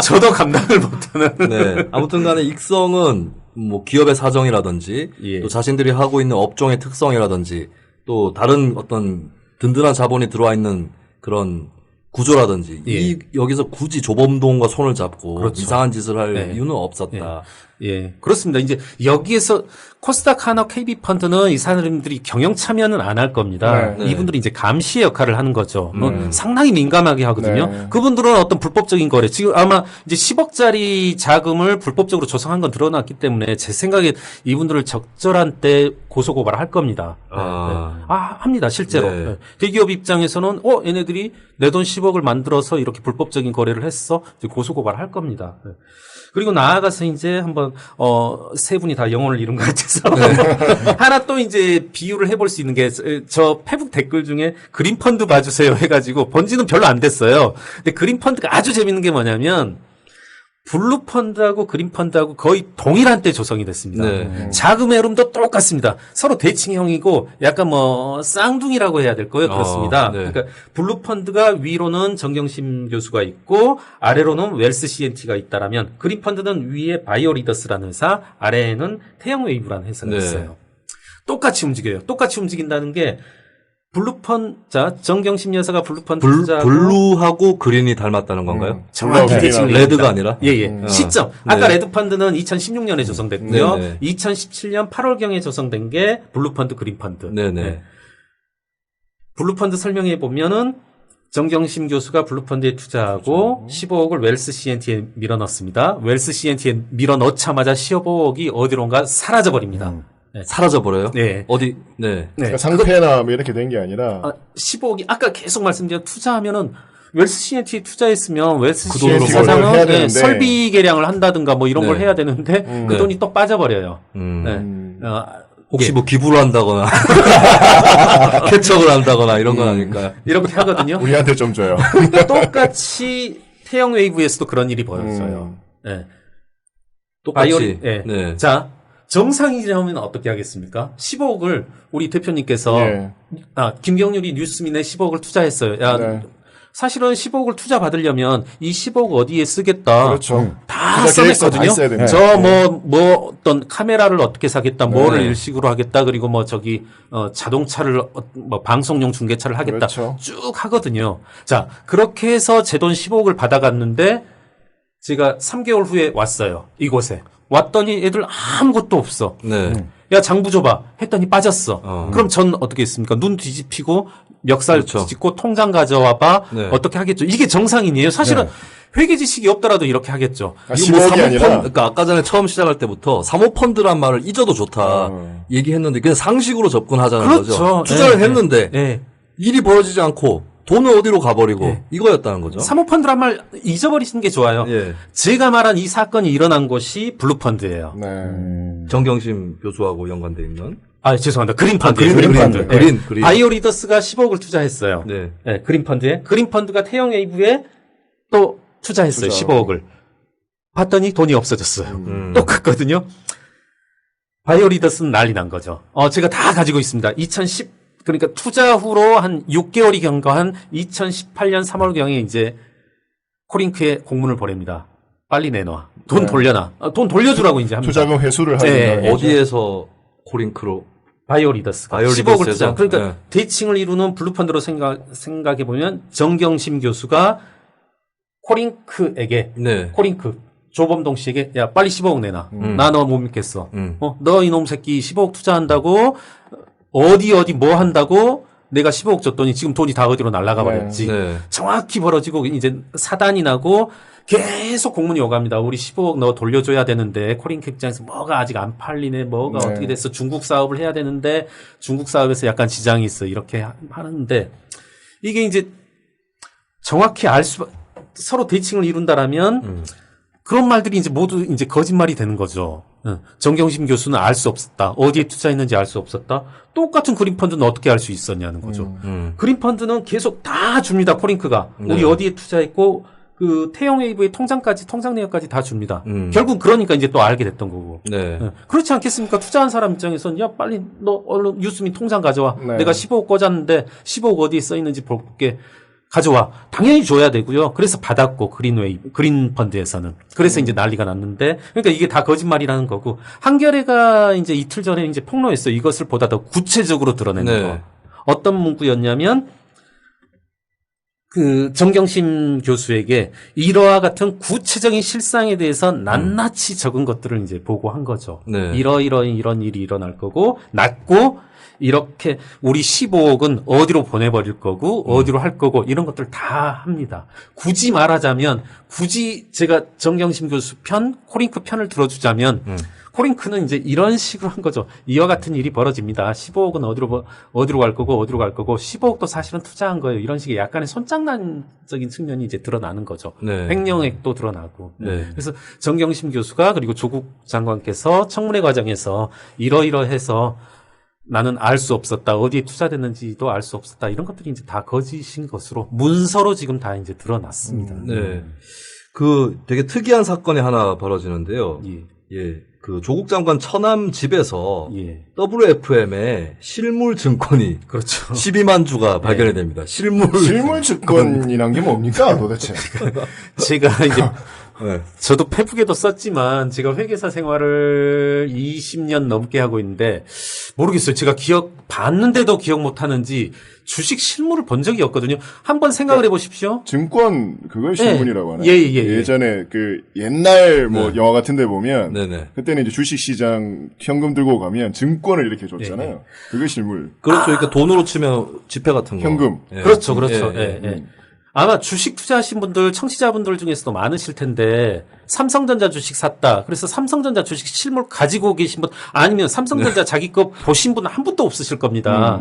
저도 감당을 못하는. 네. 아무튼 간에 익성은 뭐 기업의 사정이라든지 예. 또 자신들이 하고 있는 업종의 특성이라든지 또 다른 어떤 든든한 자본이 들어와 있는 그런 구조라든지 예. 여기서 굳이 조범동과 손을 잡고 그렇죠. 이상한 짓을 할 네. 이유는 없었다. 예, 그렇습니다. 이제 여기에서 코스닥 하나 KB 펀드는 이 사람들이 경영 참여는 안 할 겁니다. 네. 이분들이 이제 감시의 역할을 하는 거죠. 상당히 민감하게 하거든요. 네. 그분들은 어떤 불법적인 거래, 지금 아마 이제 10억짜리 자금을 불법적으로 조성한 건 드러났기 때문에 제 생각에 이분들을 적절한 때 고소고발을 할 겁니다. 합니다, 실제로. 네. 대기업 입장에서는, 얘네들이 내 돈 10억을 만들어서 이렇게 불법적인 거래를 했어. 이제 고소고발을 할 겁니다. 그리고 나아가서 이제 한번 세 분이 다 영혼을 잃은 것 같아서 하나 또 이제 비유를 해볼 수 있는 게 저 페북 댓글 중에 그린 펀드 봐주세요 해가지고 본지는 별로 안 됐어요. 근데 그린 펀드가 아주 재밌는 게 뭐냐면 블루 펀드하고 그린 펀드하고 거의 동일한 때 조성이 됐습니다. 네. 자금의 흐름도 똑같습니다. 서로 대칭형이고 약간 쌍둥이라고 해야 될 거예요. 그렇습니다. 네. 그러니까 블루 펀드가 위로는 정경심 교수가 있고 아래로는 웰스 CNT가 있다라면 그린 펀드는 위에 바이오리더스라는 회사, 아래에는 태양웨이브라는 회사가 네. 있어요. 똑같이 움직여요. 똑같이 움직인다는 게 블루펀드, 정경심 여사가 블루펀드 투자하고 블루하고 그린이 닮았다는 건가요? 정확히 블루하고 대칭 레드가 아니라? 예. 시점. 아까 네. 레드펀드는 2016년에 조성됐고요. 네네. 2017년 8월경에 조성된 게 블루펀드, 그린펀드. 네네. 네. 블루펀드 설명해 보면은 정경심 교수가 블루펀드에 투자하고 15억을 웰스 CNT에 밀어넣습니다. 웰스 CNT에 밀어넣자마자 15억이 어디론가 사라져버립니다. 네. 사라져버려요? 네. 어디, 네. 네. 그러니까 상패나 뭐 이렇게 된 게 아니라 15억이 아까 계속 말씀드린 투자하면은 웰스 CNT에 투자했으면 웰스 그 돈으로 CNT 뭘 사장은 해야 되는데. 설비 개량을 한다든가 뭐 이런 네. 걸 해야 되는데 그 네. 돈이 또 빠져버려요. 네. 혹시 예. 뭐 기부를 한다거나, 개척을 한다거나 이런 건 아닐까요? 이렇게 하거든요. 우리한테 좀 줘요. 똑같이 태형 웨이브에서도 그런 일이 벌어져요. 네. 똑같이. 네. 네. 자, 정상이라면 어떻게 하겠습니까? 15억을 우리 대표님께서 예. 김경률이 뉴스민에 15억을 투자했어요. 야, 네. 사실은 15억을 투자 받으려면 이 15억 어디에 쓰겠다. 그렇죠. 다 투자 계획서 다 써냈거든요. 있어야 됩니다. 저 어떤 카메라를 어떻게 사겠다, 뭐를 네. 일식으로 하겠다, 그리고 자동차를 방송용 중계차를 하겠다, 그렇죠. 쭉 하거든요. 자, 그렇게 해서 제 돈 15억을 받아갔는데 제가 3개월 후에 왔어요. 이곳에 왔더니 애들 아무것도 없어. 네. 야, 장부 줘봐. 했더니 빠졌어. 그럼 전 어떻게 했습니까? 눈 뒤집히고 멱살 그렇죠. 뒤집고 통장 가져와봐. 네. 어떻게 하겠죠? 이게 정상인이에요. 사실은 회계 지식이 없더라도 이렇게 하겠죠. 이거 뭐 15억이 사모펀드, 아니라 그러니까 아까 전에 처음 시작할 때부터 사모펀드란 말을 잊어도 좋다 얘기했는데 그냥 상식으로 접근하자는 그렇죠. 거죠. 투자를 네, 했는데 네. 일이 벌어지지 않고 돈은 어디로 가버리고 네. 이거였다는 거죠. 사모펀드란 말 잊어버리시는 게 좋아요. 예. 제가 말한 이 사건이 일어난 곳이 블루펀드예요. 네. 정경심 교수하고 연관돼 있는. 아, 죄송합니다. 그린펀드. 그린펀드. 그린. 바이오리더스가 10억을 투자했어요. 네. 네, 그린펀드에. 그린펀드가 태영 웨이브에 또 투자했어요. 투자. 15억을. 봤더니 돈이 없어졌어요. 음. 똑같거든요. 바이오리더스는 난리 난 거죠. 제가 다 가지고 있습니다. 그러니까 투자 후로 한 6개월이 경과한 2018년 3월경에 이제 코링크에 공문을 보냅니다. 빨리 내놔. 돈 네. 돌려놔. 돈 돌려주라고 이제 합니다. 투자금 회수를 네. 하는 어디에서 코링크로? 바이오리더스가 바이오리더스에서? 10억을 투자. 그러니까 네. 대칭을 이루는 블루펀드로 생각해 보면 정경심 교수가 코링크에게 네. 코링크 조범동 씨에게 야 빨리 10억 내놔. 나 너 못 믿겠어. 너 이놈 새끼 10억 투자한다고 어디 뭐 한다고 내가 10억 줬더니 지금 돈이 다 어디로 날아가 버렸지. 네. 정확히 벌어지고 이제 사단이 나고 계속 공문이 오갑니다. 우리 15억 너 돌려줘야 되는데 코링크 입장에서 뭐가 아직 안 팔리네. 뭐가 네. 어떻게 됐어. 중국 사업을 해야 되는데 중국 사업에서 약간 지장이 있어. 이렇게 하는데 이게 이제 정확히 서로 대칭을 이룬다라면 그런 말들이 이제 모두 이제 거짓말이 되는 거죠. 정경심 교수는 알 수 없었다. 어디에 투자했는지 알 수 없었다. 똑같은 그린펀드는 어떻게 알 수 있었냐는 거죠. 그린펀드는 계속 다 줍니다. 코링크가. 네. 우리 어디에 투자했고 그 태영웨이브의 통장 내역까지 다 줍니다. 음. 결국 그러니까 이제 또 알게 됐던 거고. 네. 그렇지 않겠습니까? 투자한 사람 입장에서는 야 빨리 너 얼른 유스민 통장 가져와. 네. 내가 15억 꽂았는데 15억 어디에 써 있는지 볼게. 가져와. 당연히 줘야 되고요. 그래서 받았고 그린펀드에서는. 그래서 이제 난리가 났는데 그러니까 이게 다 거짓말이라는 거고 한겨레가 이제 이틀 전에 이제 폭로했어요. 이것을 보다 더 구체적으로 드러내는 네. 거. 어떤 문구였냐면 그 정경심 교수에게 이러와 같은 구체적인 실상에 대해서 낱낱이 적은 것들을 이제 보고한 거죠. 네. 이런 일이 일어날 거고 낮고 이렇게 우리 15억은 어디로 보내버릴 거고 어디로 할 거고 이런 것들 다 합니다. 굳이 말하자면 굳이 제가 정경심 교수 코링크 편을 들어주자면 코링크는 이제 이런 식으로 한 거죠. 이와 같은 일이 벌어집니다. 15억은 어디로 갈 거고 15억도 사실은 투자한 거예요. 이런 식의 약간의 손장난적인 측면이 이제 드러나는 거죠. 네. 횡령액도 드러나고. 네. 그래서 정경심 교수가 그리고 조국 장관께서 청문회 과정에서 이러이러해서 나는 알 수 없었다. 어디에 투자됐는지도 알 수 없었다. 이런 것들이 이제 다 거짓인 것으로 문서로 지금 다 이제 드러났습니다. 네. 그 되게 특이한 사건이 하나 벌어지는데요. 예. 예. 그 조국 장관 처남 집에서 예. WFM에 실물 증권이 그렇죠. 12만 주가 발견이 됩니다. 실물 실물증권이란 게 뭡니까 도대체? 제가 이제 네. 저도 페북에도 썼지만 제가 회계사 생활을 20년 넘게 하고 있는데 모르겠어요. 제가 봤는데도 기억 못 하는지 주식 실물을 본 적이 없거든요. 한번 생각을 해보십시오. 증권 그걸 신문이라고 하나요? 예. 예전에 그 옛날 뭐 영화 같은 데 보면 네네. 그때는 이제 주식 시장 현금 들고 가면 증권을 이렇게 줬잖아요. 그게 실물. 그렇죠. 그러니까 돈으로 치면 지폐 같은 거. 현금. 예. 그렇죠. 예. 예. 아마 주식 투자하신 분들, 청취자분들 중에서도 많으실 텐데, 삼성전자 주식 샀다. 그래서 삼성전자 주식 실물 가지고 계신 분, 아니면 삼성전자 자기 거 보신 분 한 분도 없으실 겁니다.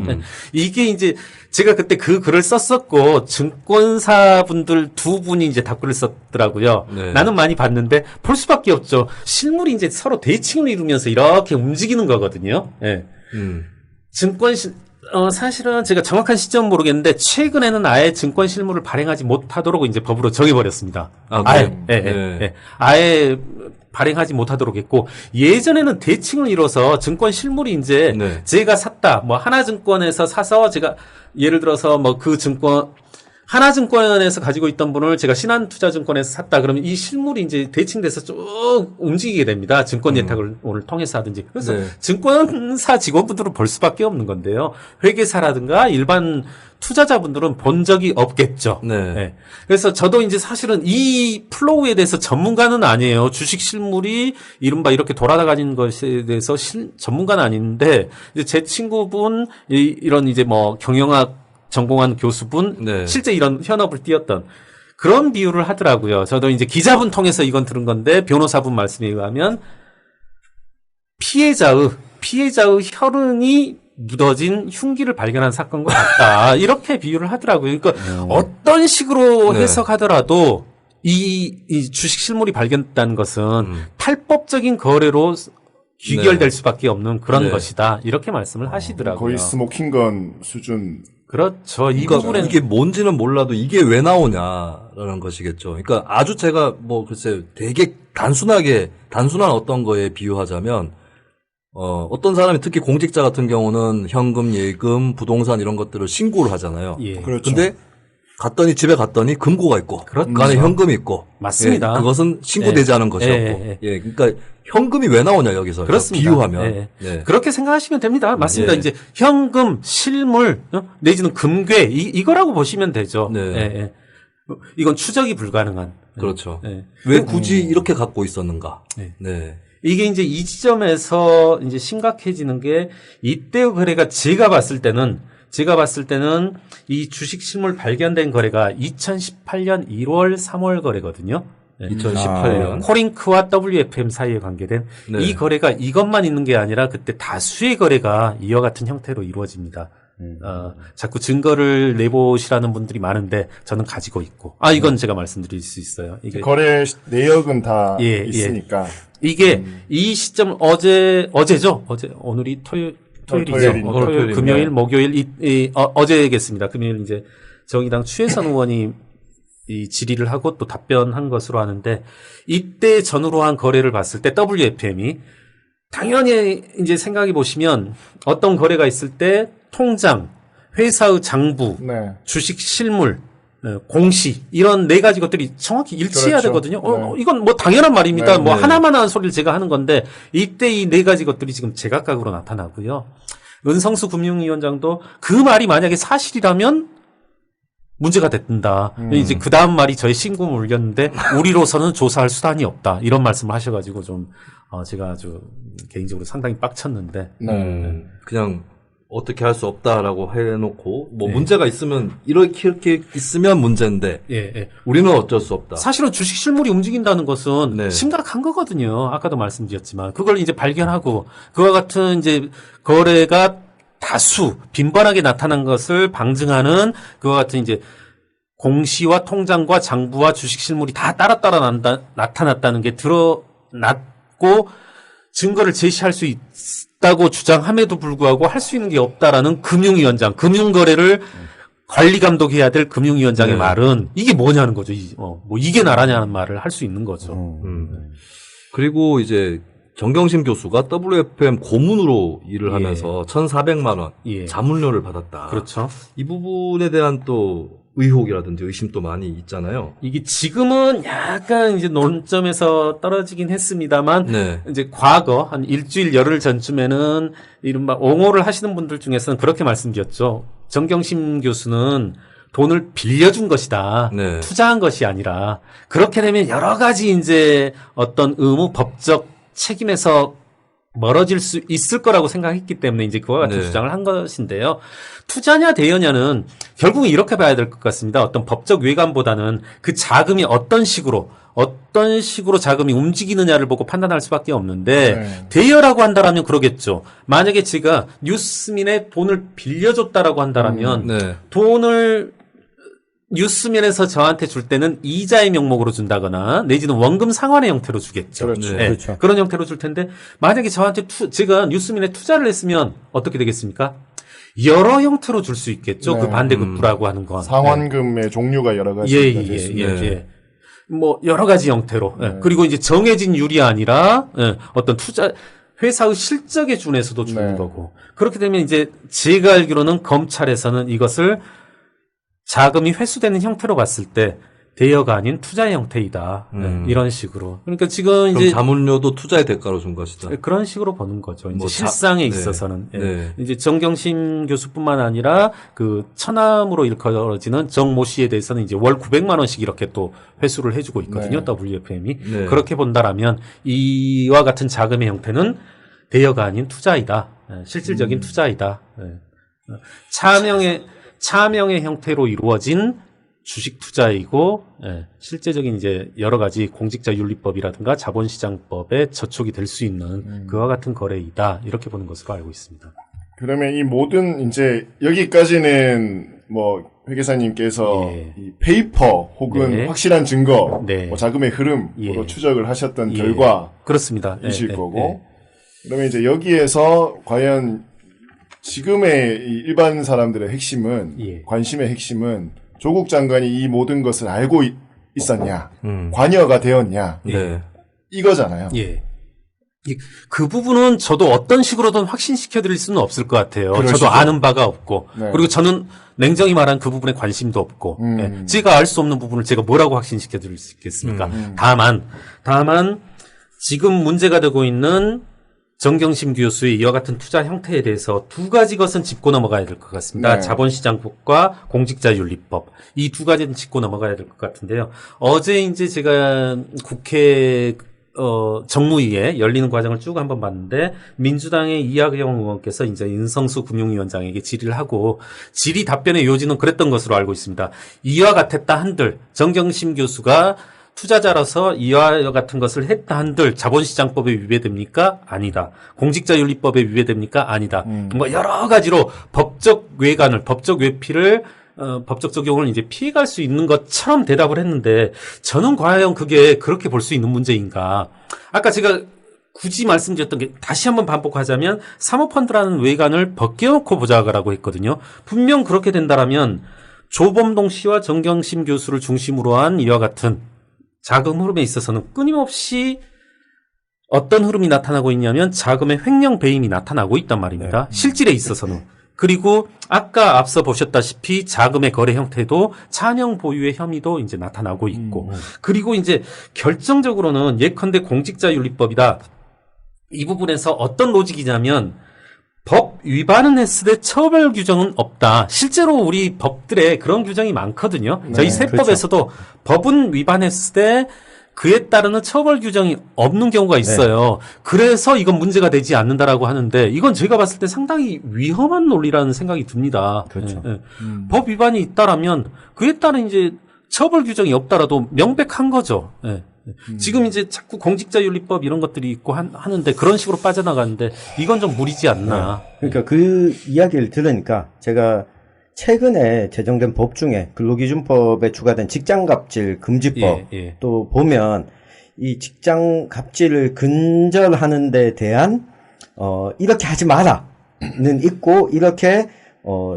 이게 이제, 제가 그때 그 글을 썼었고, 증권사 분들 두 분이 이제 답글을 썼더라고요. 네. 나는 많이 봤는데, 볼 수밖에 없죠. 실물이 이제 서로 대칭을 이루면서 이렇게 움직이는 거거든요. 예. 사실은 제가 정확한 시점은 모르겠는데, 최근에는 아예 증권 실물을 발행하지 못하도록 이제 법으로 정해버렸습니다. 아, 아예, 그래요? 예. 아예 발행하지 못하도록 했고, 예전에는 대칭을 이뤄서 증권 실물이 이제 네. 제가 샀다, 뭐 하나증권에서 사서 제가 예를 들어서 뭐 그 증권, 하나증권에서 가지고 있던 분을 제가 신한투자증권에서 샀다. 그러면 이 실물이 이제 대칭돼서 쭉 움직이게 됩니다. 증권 예탁을 오늘 통해서 하든지. 그래서 네. 증권사 직원분들은 볼 수밖에 없는 건데요. 회계사라든가 일반 투자자분들은 본 적이 없겠죠. 네. 그래서 저도 이제 사실은 이 플로우에 대해서 전문가는 아니에요. 주식 실물이 이른바 이렇게 돌아다니는 것에 대해서 전문가는 아닌데, 이제 제 친구분, 이런 이제 뭐 경영학 전공한 교수분, 네. 실제 이런 현업을 띄었던 그런 비유를 하더라고요. 저도 이제 기자분 통해서 이건 들은 건데, 변호사분 말씀에 의하면 피해자의 혈흔이 묻어진 흉기를 발견한 사건과 같다. 이렇게 비유를 하더라고요. 그러니까 어떤 식으로 네. 해석하더라도 이 주식 실물이 발견됐다는 것은 탈법적인 거래로 귀결될 수밖에 없는 그런 네. 것이다. 이렇게 말씀을 하시더라고요. 거의 스모킹건 수준. 그렇죠. 이 그러니까 부분에 이게 뭔지는 몰라도 이게 왜 나오냐라는 것이겠죠. 그러니까 아주 제가 뭐 글쎄 되게 단순한 어떤 거에 비유하자면 어떤 사람이 특히 공직자 같은 경우는 현금, 예금, 부동산 이런 것들을 신고를 하잖아요. 예. 그렇죠. 근데 집에 갔더니 금고가 있고 그렇죠. 그 안에 현금이 있고 맞습니다. 예, 그것은 신고되지 예. 않은 것이었고 예. 예, 그러니까 현금이 왜 나오냐 여기서 그렇습니다. 비유하면 예. 예. 그렇게 생각하시면 됩니다. 맞습니다. 예. 이제 현금, 실물, 내지는 금괴 이거라고 보시면 되죠. 네. 예, 예. 이건 추적이 불가능한. 그렇죠. 예. 왜 굳이 이렇게 갖고 있었는가? 네. 네. 이게 이제 이 지점에서 이제 심각해지는 게 이때의 거래가 제가 봤을 때는 이 주식 실물 발견된 거래가 2018년 1월, 3월 거래거든요. 네. 2018년 코링크와 WFM 사이에 관계된 네. 이 거래가 이것만 있는 게 아니라 그때 다수의 거래가 이와 같은 형태로 이루어집니다. 자꾸 증거를 내보시라는 분들이 많은데 저는 가지고 있고. 이건 제가 말씀드릴 수 있어요. 이게 거래 내역은 다 예, 있으니까. 이게 이 시점 어제죠? 오늘이 토요일이죠. 토요일이니까. 토요일, 금요일, 목요일 어제겠습니다. 금요일 이제 정의당 추혜선 의원이 이 질의를 하고 또 답변한 것으로 하는데 이때 전후로 한 거래를 봤을 때 WFM이 당연히 이제 생각해 보시면 어떤 거래가 있을 때 통장, 회사의 장부, 네. 주식 실물, 공시 이런 네 가지 것들이 정확히 일치해야 그렇죠. 되거든요. 네. 이건 뭐 당연한 말입니다. 네, 뭐 네. 하나만 하는 소리를 제가 하는 건데 이때 이 네 가지 것들이 지금 제각각으로 나타나고요. 은성수 금융위원장도 그 말이 만약에 사실이라면 문제가 됐다. 이제 그 다음 말이 저의 신고를 올렸는데 우리로서는 조사할 수단이 없다. 이런 말씀을 하셔가지고 좀 제가 아주 개인적으로 상당히 빡쳤는데. 그냥 어떻게 할 수 없다라고 해놓고 뭐 네. 문제가 있으면 이렇게 있으면 문제인데 예. 우리는 어쩔 수 없다. 사실은 주식 실물이 움직인다는 것은 네. 심각한 거거든요. 아까도 말씀드렸지만 그걸 이제 발견하고 그와 같은 이제 거래가 다수 빈번하게 나타난 것을 방증하는 그와 같은 이제 공시와 통장과 장부와 주식 실물이 다 따라 나타났다는 게 드러났고 증거를 제시할 수 있다고 주장함에도 불구하고 할 수 있는 게 없다라는 금융위원장, 금융거래를 관리 감독해야 될 금융위원장의 네. 말은 이게 뭐냐는 거죠. 뭐 이게 나라냐는 말을 할 수 있는 거죠. 그리고 이제 정경심 교수가 WFM 고문으로 일을 예. 하면서 1,400만 원 예. 자문료를 받았다. 그렇죠. 이 부분에 대한 또 의혹이라든지 의심도 많이 있잖아요. 이게 지금은 약간 이제 논점에서 떨어지긴 했습니다만 네. 이제 과거 한 일주일 열흘 전쯤에는 이른바 옹호를 하시는 분들 중에서는 그렇게 말씀드렸죠. 정경심 교수는 돈을 빌려준 것이다. 네. 투자한 것이 아니라 그렇게 되면 여러 가지 이제 어떤 의무 법적 책임에서 멀어질 수 있을 거라고 생각했기 때문에 이제 그와 같은 네. 주장을 한 것인데요. 투자냐 대여냐는 결국은 이렇게 봐야 될 것 같습니다. 어떤 법적 외관보다는 그 자금이 어떤 식으로 자금이 움직이느냐를 보고 판단할 수밖에 없는데 네. 대여라고 한다라면 그러겠죠. 만약에 제가 뉴스민에 돈을 빌려줬다라고 한다라면 네. 돈을 뉴스면에서 저한테 줄 때는 이자의 명목으로 준다거나 내지는 원금 상환의 형태로 주겠죠. 그렇죠. 네, 그렇죠. 그런 형태로 줄 텐데 만약에 저한테 제가 뉴스민에 투자를 했으면 어떻게 되겠습니까? 여러 형태로 줄 수 있겠죠. 네. 그 반대급부라고 하는 건. 상환금의 종류가 여러 가지가 될 수 있는. 네. 뭐 여러 가지 형태로. 예. 네. 그리고 이제 정해진 율이 아니라 어떤 투자 회사의 실적에 준해서도 주는 네. 거고. 그렇게 되면 이제 제가 알기로는 검찰에서는 이것을 자금이 회수되는 형태로 봤을 때 대여가 아닌 투자의 형태이다. 이런 식으로. 그러니까 지금 그럼 이제 자문료도 투자의 대가로 준 것이다. 그런 식으로 보는 거죠. 이제 뭐 실상에 네. 있어서는. 예. 네. 이제 정경심 교수뿐만 아니라 그 처남으로 일컬어지는 정모 씨에 대해서는 이제 월 900만 원씩 이렇게 또 회수를 해주고 있거든요. 네. WFM이. 네. 그렇게 본다라면 이와 같은 자금의 형태는 대여가 아닌 투자이다. 예, 실질적인 투자이다. 예. 차명의 형태로 이루어진 주식 투자이고 실제적인 이제 여러 가지 공직자 윤리법이라든가 자본시장법에 저촉이 될 수 있는 그와 같은 거래이다 이렇게 보는 것으로 알고 있습니다. 그러면 이 모든 이제 여기까지는 뭐 회계사님께서 예. 이 페이퍼 혹은 네. 확실한 증거, 네. 뭐 자금의 흐름으로 예. 추적을 하셨던 예. 결과이실 그렇습니다. 거고 그러면 이제 여기에서 과연 지금의 이 일반 사람들의 핵심은 예. 관심의 핵심은 조국 장관이 이 모든 것을 알고 있었냐, 관여가 되었냐 네. 이거잖아요. 예. 그 부분은 저도 어떤 식으로든 확신시켜 드릴 수는 없을 것 같아요. 그러시죠. 저도 아는 바가 없고. 네. 그리고 저는 냉정히 말한 그 부분에 관심도 없고. 예. 제가 알 수 없는 부분을 제가 뭐라고 확신시켜 드릴 수 있겠습니까? 다만 지금 문제가 되고 있는 정경심 교수의 이와 같은 투자 형태에 대해서 두 가지 것은 짚고 넘어가야 될 것 같습니다. 네. 자본시장법과 공직자윤리법. 이 두 가지는 짚고 넘어가야 될 것 같은데요. 어제 이제 제가 국회 정무위에 열리는 과정을 쭉 한번 봤는데 민주당의 이학영 의원께서 이제 인성수 금융위원장에게 질의를 하고 질의 답변의 요지는 그랬던 것으로 알고 있습니다. 이와 같았다 한들 정경심 교수가 투자자라서 이와 같은 것을 했다 한들 자본시장법에 위배됩니까? 아니다. 공직자윤리법에 위배됩니까? 아니다. 뭐 여러 가지로 법적 외관을, 법적 외피를 법적 적용을 이제 피해갈 수 있는 것처럼 대답을 했는데 저는 과연 그게 그렇게 볼 수 있는 문제인가? 아까 제가 굳이 말씀드렸던 게 다시 한번 반복하자면 사모펀드라는 외관을 벗겨놓고 보자라고 했거든요. 분명 그렇게 된다라면 조범동 씨와 정경심 교수를 중심으로 한 이와 같은 자금 흐름에 있어서는 끊임없이 어떤 흐름이 나타나고 있냐면 자금의 횡령 배임이 나타나고 있단 말입니다. 실질에 있어서는. 그리고 아까 앞서 보셨다시피 자금의 거래 형태도 차명 보유의 혐의도 이제 나타나고 있고. 그리고 이제 결정적으로는 예컨대 공직자윤리법이다. 이 부분에서 어떤 로직이냐면 법 위반은 했을 때 처벌 규정은 없다. 실제로 우리 법들에 그런 규정이 많거든요. 저희 세법에서도 법은 위반했을 때 그에 따르는 처벌 규정이 없는 경우가 있어요. 그래서 이건 문제가 되지 않는다라고 하는데 이건 제가 봤을 때 상당히 위험한 논리라는 생각이 듭니다. 그렇죠. 예, 예. 법 위반이 있다라면 그에 따른 이제 처벌 규정이 없다라도 명백한 거죠. 예. 지금 이제 자꾸 공직자윤리법 이런 것들이 있고 하는데 그런 식으로 빠져나가는데 이건 좀 무리지 않나. 그러니까 그 이야기를 들으니까 제가 최근에 제정된 법 중에 근로기준법에 추가된 직장갑질 금지법 예, 예. 또 보면 이 직장갑질을 근절하는 데 대한 이렇게 하지 마라는 있고 이렇게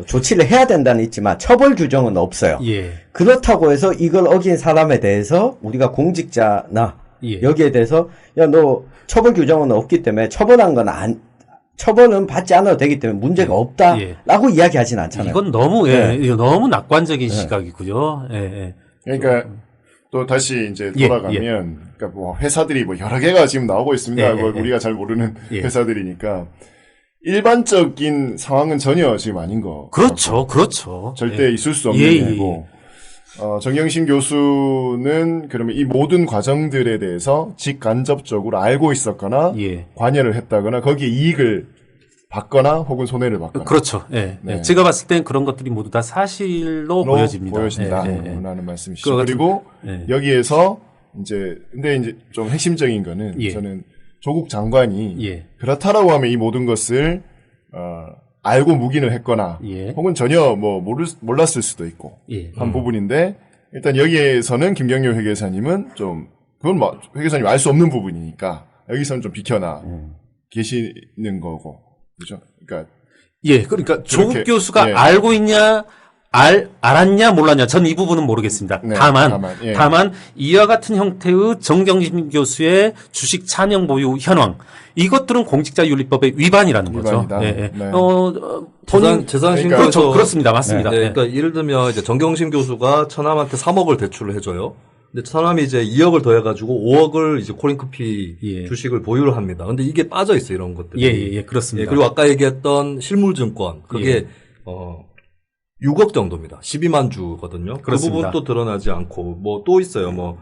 조치를 해야 된다는 있지만 처벌 규정은 없어요. 예. 그렇다고 해서 이걸 어긴 사람에 대해서 우리가 공직자나 예. 여기에 대해서 야 너 처벌 규정은 없기 때문에 처벌은 받지 않아도 되기 때문에 문제가 없다라고 이야기하진 않잖아요. 이건 너무 이거 너무 낙관적인 시각이고요. 예, 예. 그러니까 또 다시 이제 예, 돌아가면 그러니까 뭐 회사들이 뭐 여러 개가 지금 나오고 있습니다. 예, 뭐 예, 우리가 잘 모르는 예. 회사들이니까 일반적인 상황은 전혀 지금 아닌 거. 그렇죠, 그렇죠. 절대 예. 있을 수 없는 예, 예, 일이고. 정경심 교수는 그러면 이 모든 과정들에 대해서 직간접적으로 알고 있었거나 예. 관여를 했다거나 거기에 이익을 받거나 혹은 손해를 받거나. 그렇죠. 예. 네. 예. 제가 봤을 땐 그런 것들이 모두 다 사실로 보여집니다. 보여진다라는 말씀이시죠. 그거 그리고 예. 여기에서 근데 이제 좀 핵심적인 거는 예. 저는 조국 장관이 예. 그렇다라고 하면 이 모든 것을 알고 묵인을 했거나 예. 혹은 전혀 뭐 몰랐을 수도 있고 예. 한 부분인데 일단 여기에서는 김경률 회계사님은 좀 그건 뭐 회계사님 알 수 없는 부분이니까 여기서는 좀 비켜나 계시는 거고 그죠? 그러니까 예. 그러니까 조국 그렇게, 교수가 예. 알고 있냐, 알았냐, 몰랐냐. 전 이 부분은 모르겠습니다. 네, 다만, 이와 같은 형태의 정경심 교수의 주식 차명 보유 현황. 이것들은 공직자윤리법의 위반이라는 거죠. 위반이다. 예, 예. 네. 본인, 재산 그러니까 신고에서 그렇죠. 그렇습니다. 맞습니다. 네, 예. 그러니까 예를 들면 이제 정경심 교수가 처남한테 3억을 대출을 해줘요. 근데 처남이 이제 2억을 더해가지고 5억을 이제 코링크피 예. 주식을 보유를 합니다. 근데 이게 빠져 있어요, 이런 것들이. 예, 예, 예, 그렇습니다. 예, 그리고 아까 얘기했던 실물증권 그게 6억 정도입니다. 12만 주거든요. 그렇습니다. 그 부분도 드러나지 않고 뭐 또 있어요. 뭐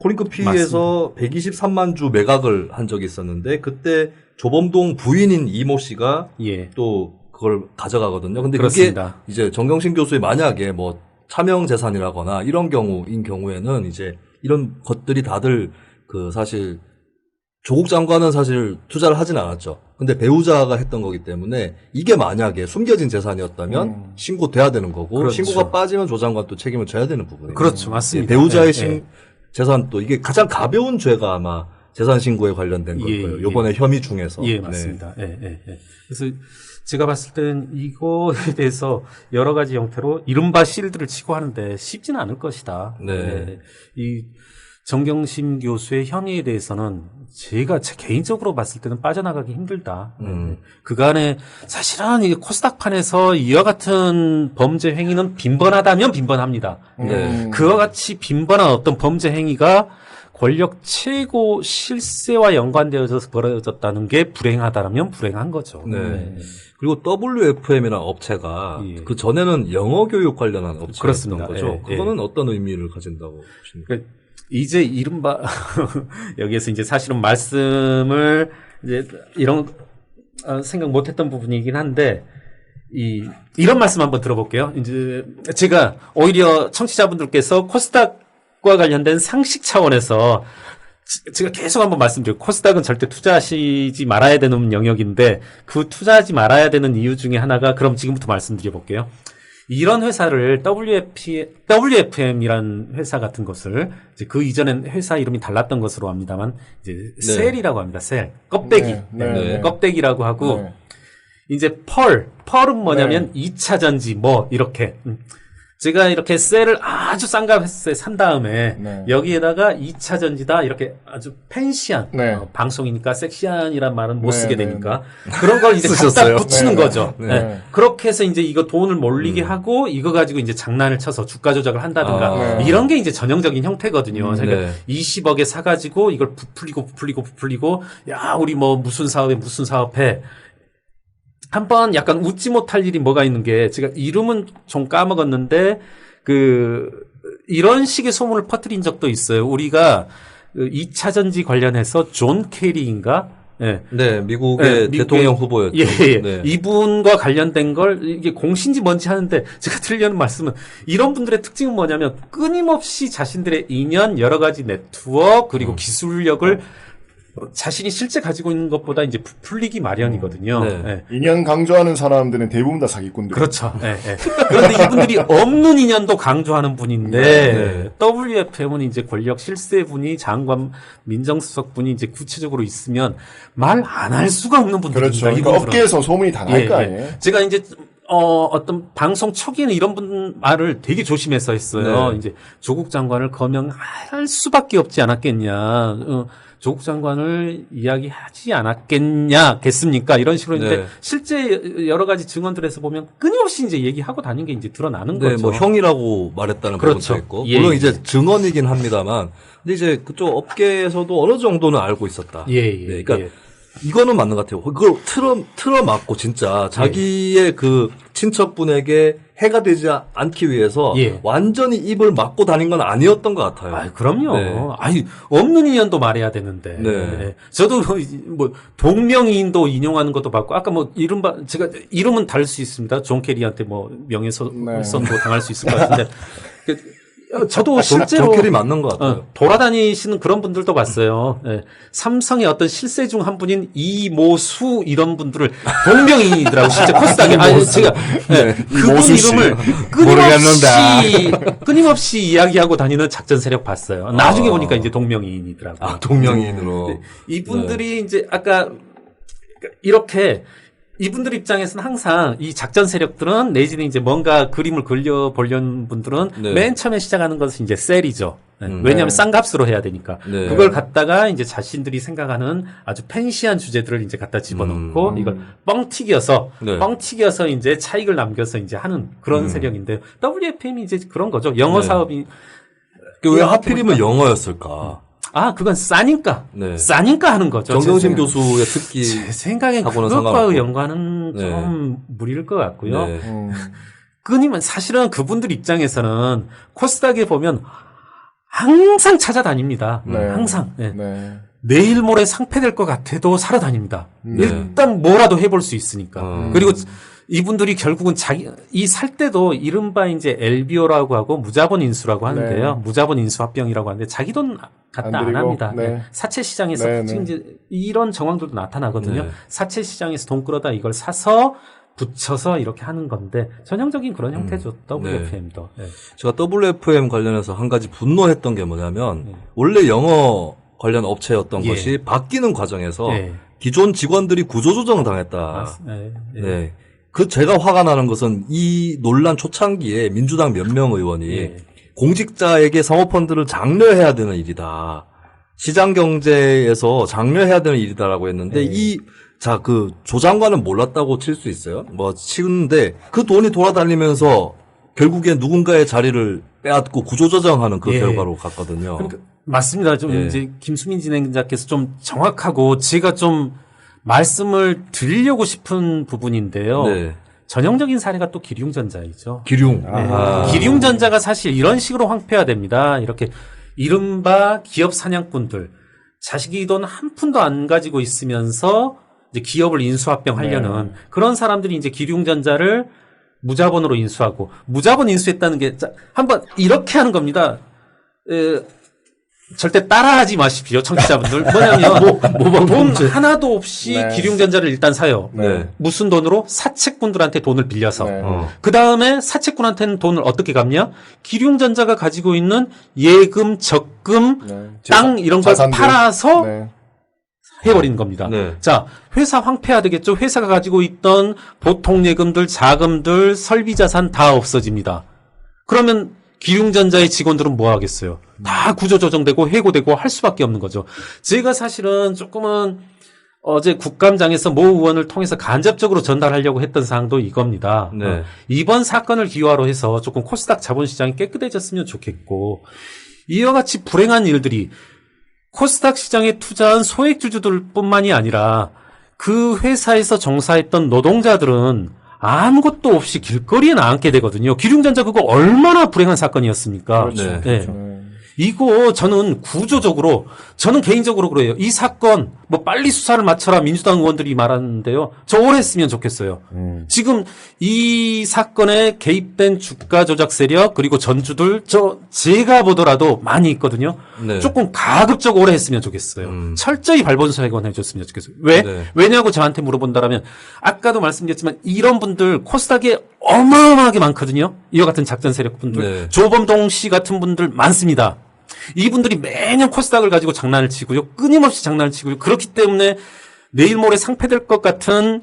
코링크피에서 123만 주 매각을 한 적이 있었는데 그때 조범동 부인인 이모 씨가 예. 또 그걸 가져가거든요. 근데 그렇습니다. 그게 이제 정경심 교수의 만약에 뭐 차명 재산이라거나 이런 경우에는 이제 이런 것들이 다들 그 사실 조국 장관은 사실 투자를 하진 않았죠. 근데 배우자가 했던 거기 때문에 이게 만약에 숨겨진 재산이었다면 신고돼야 되는 거고 그렇죠. 신고가 빠지면 조 장관 또 책임을 져야 되는 부분이에요. 그렇죠. 맞습니다. 배우자의 예, 예. 재산도 이게 가장 가벼운 죄가 아마 재산 신고에 관련된 걸 예, 거예요. 예. 요번에 혐의 중에서. 예, 네. 맞습니다. 예, 예, 예. 그래서 제가 봤을 때는 이거에 대해서 여러 가지 형태로 이른바 실드를 치고 하는데 쉽지는 않을 것이다. 네. 예. 이 정경심 교수의 혐의에 대해서는 제가 개인적으로 봤을 때는 빠져나가기 힘들다. 그간에 사실은 이 코스닥판에서 이와 같은 범죄 행위는 빈번하다면 빈번합니다. 네. 그와 같이 빈번한 어떤 범죄 행위가 권력 최고 실세와 연관되어서 벌어졌다는 게 불행하다면 불행한 거죠. 네. 그리고 WFM이라는 업체가 예. 그 전에는 영어 교육 관련한 업체였던 그렇습니다. 거죠. 예, 그거는 어떤 의미를 가진다고 보십니까? 그러니까 이제 이른바 여기에서 이제 사실은 말씀을 이제 이런 생각 못했던 부분이긴 한데 이런 말씀 한번 들어볼게요. 이제 제가 오히려 청취자분들께서 코스닥과 관련된 상식 차원에서 제가 계속 한번 말씀드려요. 코스닥은 절대 투자하시지 말아야 되는 영역인데 그 투자하지 말아야 되는 이유 중에 하나가 그럼 지금부터 말씀드려 볼게요. 이런 회사를 WFM이란 회사 같은 것을 이제 그 이전엔 회사 이름이 달랐던 것으로 합니다만 이제 셀이라고 합니다. 셀 껍데기 네. 껍데기라고 하고 네. 이제 펄은 뭐냐면 2차 전지 뭐 이렇게 제가 이렇게 셀을 아주 싼 값에 산 다음에 네. 여기에다가 2차 전지다 이렇게 아주 팬시한 네. 방송이니까 섹시한이란 말은 못 네, 쓰게 네, 되니까 그런 걸 이제 쓰셨어요? 갖다 붙이는 네, 거죠. 네. 네. 네. 그렇게 해서 이제 이거 돈을 몰리게 하고 이거 가지고 이제 장난을 쳐서 주가 조작을 한다든가 아. 네. 이런 게 이제 전형적인 형태거든요. 그러니까 네. 20억에 사가지고 이걸 부풀리고 야 우리 뭐 무슨 사업해 한번 약간 웃지 못할 일이 뭐가 있는 게 제가 이름은 좀 까먹었는데 이런 식의 소문을 퍼뜨린 적도 있어요. 우리가 2차 전지 관련해서 존 케리인가? 예. 네, 미국의 미국의- 대통령 후보였죠. 예, 예. 네. 이분과 관련된 걸 이게 공신지 뭔지 하는데 제가 드리려는 말씀은 이런 분들의 특징은 뭐냐면 끊임없이 자신들의 인연, 여러 가지 네트워크 그리고 기술력을 자신이 실제 가지고 있는 것보다 이제 부풀리기 마련이거든요. 네. 예. 인연 강조하는 사람들은 대부분 다 사기꾼들. 그렇죠. 예, 예. 그런데 이분들이 없는 인연도 강조하는 분인데 네. WFM은 이제 권력 실세분이 장관 민정수석분이 이제 구체적으로 있으면 말 안 할 수가 없는 분들입니다. 그렇죠. 그러니까 이분들은. 업계에서 소문이 다 날 거 예, 아니에요. 예. 제가 이제 어떤 방송 초기에는 이런 분 말을 되게 조심해서 했어요. 네. 이제 조국 장관을 거명할 수밖에 없지 않았겠냐. 조국 장관을 이야기하지 않았겠냐겠습니까? 이런 식으로 네. 했는데 실제 여러 가지 증언들에서 보면 끊임없이 이제 얘기하고 다닌 게 이제 드러나는 네, 거죠. 뭐 형이라고 말했다는 그렇죠. 부분도 있고 예, 물론 예. 이제 증언이긴 합니다만 근데 이제 그쪽 업계에서도 어느 정도는 알고 있었다. 예, 예. 네, 그러니까 예. 이거는 맞는 것 같아요. 그걸 틀어 막고 진짜 자기의 그 친척분에게 해가 되지 않기 위해서 예. 완전히 입을 막고 다닌 건 아니었던 것 같아요. 아, 그럼요. 네. 아니, 없는 인연도 말해야 되는데. 네. 네. 저도 뭐 동명이인도 인용하는 것도 봤고, 아까 뭐 이른바 제가 이름은 다를 수 있습니다. 존 케리한테 뭐 명예훼손도 당할 수 있을 것 같은데. 저도 실제로 정결이 맞는 것 같아요. 돌아다니시는 그런 분들도 봤어요. 예. 삼성의 어떤 실세 중 한 분인 이모수 이런 분들을 동명이인이더라고 실제 코스닥에. 아니 제가 예, 그분 이모수 씨. 이름을 끊임없이 이야기하고 다니는 작전 세력 봤어요. 나중에 보니까 이제 동명이인이더라고요. 아, 동명이인으로. 네. 이분들이 이제 아까 이렇게 이분들 입장에서는 항상 이 작전 세력들은 내지는 이제 뭔가 그림을 그려보려는 분들은 네. 맨 처음에 시작하는 것은 이제 셀이죠. 네. 왜냐하면 네. 싼 값으로 해야 되니까. 네. 그걸 갖다가 이제 자신들이 생각하는 아주 팬시한 주제들을 이제 갖다 집어넣고 이걸 네. 뻥튀겨서 이제 차익을 남겨서 이제 하는 그런 세력인데 WFM이 이제 그런 거죠. 영어 네. 사업이. 왜 하필이면 영어였을까? 아, 그건 싸니까. 네. 싸니까 하는 거죠. 정경심 제 교수의 특기. 제 생각엔 하고는 그것과의 상관없고. 연관은 네. 좀 무리일 것 같고요. 네. 끊이면 사실은 그분들 입장에서는 코스닥에 보면 항상 찾아다닙니다. 네. 항상. 네. 네. 내일 모레 상패될 것 같아도 살아다닙니다. 네. 일단 뭐라도 해볼 수 있으니까. 음. 그리고 이분들이 결국은 이 살 때도 이른바 이제 LBO라고 하고 무자본 인수라고 하는데요. 네. 무자본 인수 합병이라고 하는데 자기 돈 갖다 안 안 드리고, 합니다. 네. 네. 사채 시장에서 네, 지금 네. 이제 이런 정황들도 나타나거든요. 네. 사채 시장에서 돈 끌어다 이걸 사서 붙여서 이렇게 하는 건데 전형적인 그런 형태죠. WFM도. 네. 제가 WFM 관련해서 한 가지 분노했던 게 뭐냐면 원래 영어 관련 업체였던 예. 것이 바뀌는 과정에서 예. 기존 직원들이 구조조정 당했다. 예. 네. 그 제가 화가 나는 것은 이 논란 초창기에 민주당 몇 명 의원이 예. 공직자에게 사모펀드를 장려해야 되는 일이다. 시장 경제에서 장려해야 되는 일이다라고 했는데 그 조장관은 몰랐다고 칠 수 있어요. 뭐 치는데 그 돈이 돌아다니면서 결국에 누군가의 자리를 빼앗고 구조조정하는 그 예. 결과로 갔거든요. 그러니까 맞습니다. 좀 예. 이제 김수민 진행자께서 좀 정확하고 제가 좀 말씀을 드리려고 싶은 부분인데요. 네. 전형적인 사례가 또 기룡전자이죠. 기룡. 네. 기룡전자가 사실 이런 식으로 황폐화됩니다. 이렇게 이른바 기업 사냥꾼들, 자식이 돈 한 푼도 안 가지고 있으면서 이제 기업을 인수합병하려는 그런 사람들이 이제 기룡전자를 무자본으로 인수하고, 무자본 인수했다는 게 한번 이렇게 하는 겁니다. 절대 따라하지 마십시오, 청취자분들. 뭐냐면 돈 하나도 없이 네. 기룡전자를 일단 사요. 네. 무슨 돈으로? 사채꾼들한테 돈을 빌려서. 네. 그 다음에 사채꾼한테는 돈을 어떻게 갚냐? 기룡전자가 가지고 있는 예금, 적금, 네. 땅 이런 걸 자산들. 팔아서 네. 해버리는 겁니다. 네. 자, 회사 황폐화되겠죠? 회사가 가지고 있던 보통 예금들, 자금들, 설비 자산 다 없어집니다. 그러면 기룡전자의 직원들은 뭐 하겠어요? 다 구조조정되고 해고되고 할 수밖에 없는 거죠. 제가 사실은 조금은 어제 국감장에서 모 의원을 통해서 간접적으로 전달하려고 했던 사항도 이겁니다. 네. 이번 사건을 기화로 해서 조금 코스닥 자본시장이 깨끗해졌으면 좋겠고, 이와 같이 불행한 일들이 코스닥 시장에 투자한 소액주주들뿐만이 아니라 그 회사에서 종사했던 노동자들은 아무것도 없이 길거리에 나앉게 되거든요. 기룡전자 그거 얼마나 불행한 사건이었습니까? 그렇죠. 네. 네. 이거 저는 구조적으로, 저는 개인적으로 그래요. 이 사건 뭐 빨리 수사를 마쳐라 민주당 의원들이 말하는데요. 저 오래 했으면 좋겠어요. 지금 이 사건에 개입된 주가 조작 세력 그리고 전주들 제가 보더라도 많이 있거든요. 네. 조금 가급적 오래 했으면 좋겠어요. 철저히 발본수색원 해줬으면 좋겠어요. 왜? 네. 왜냐고 저한테 물어본다라면 아까도 말씀드렸지만 이런 분들 코스닥에 어마어마하게 많거든요. 이와 같은 작전 세력분들. 네. 조범동 씨 같은 분들 많습니다. 이분들이 매년 코스닥을 가지고 장난을 치고요. 끊임없이 장난을 치고요. 그렇기 때문에 내일 모레 상폐될 것 같은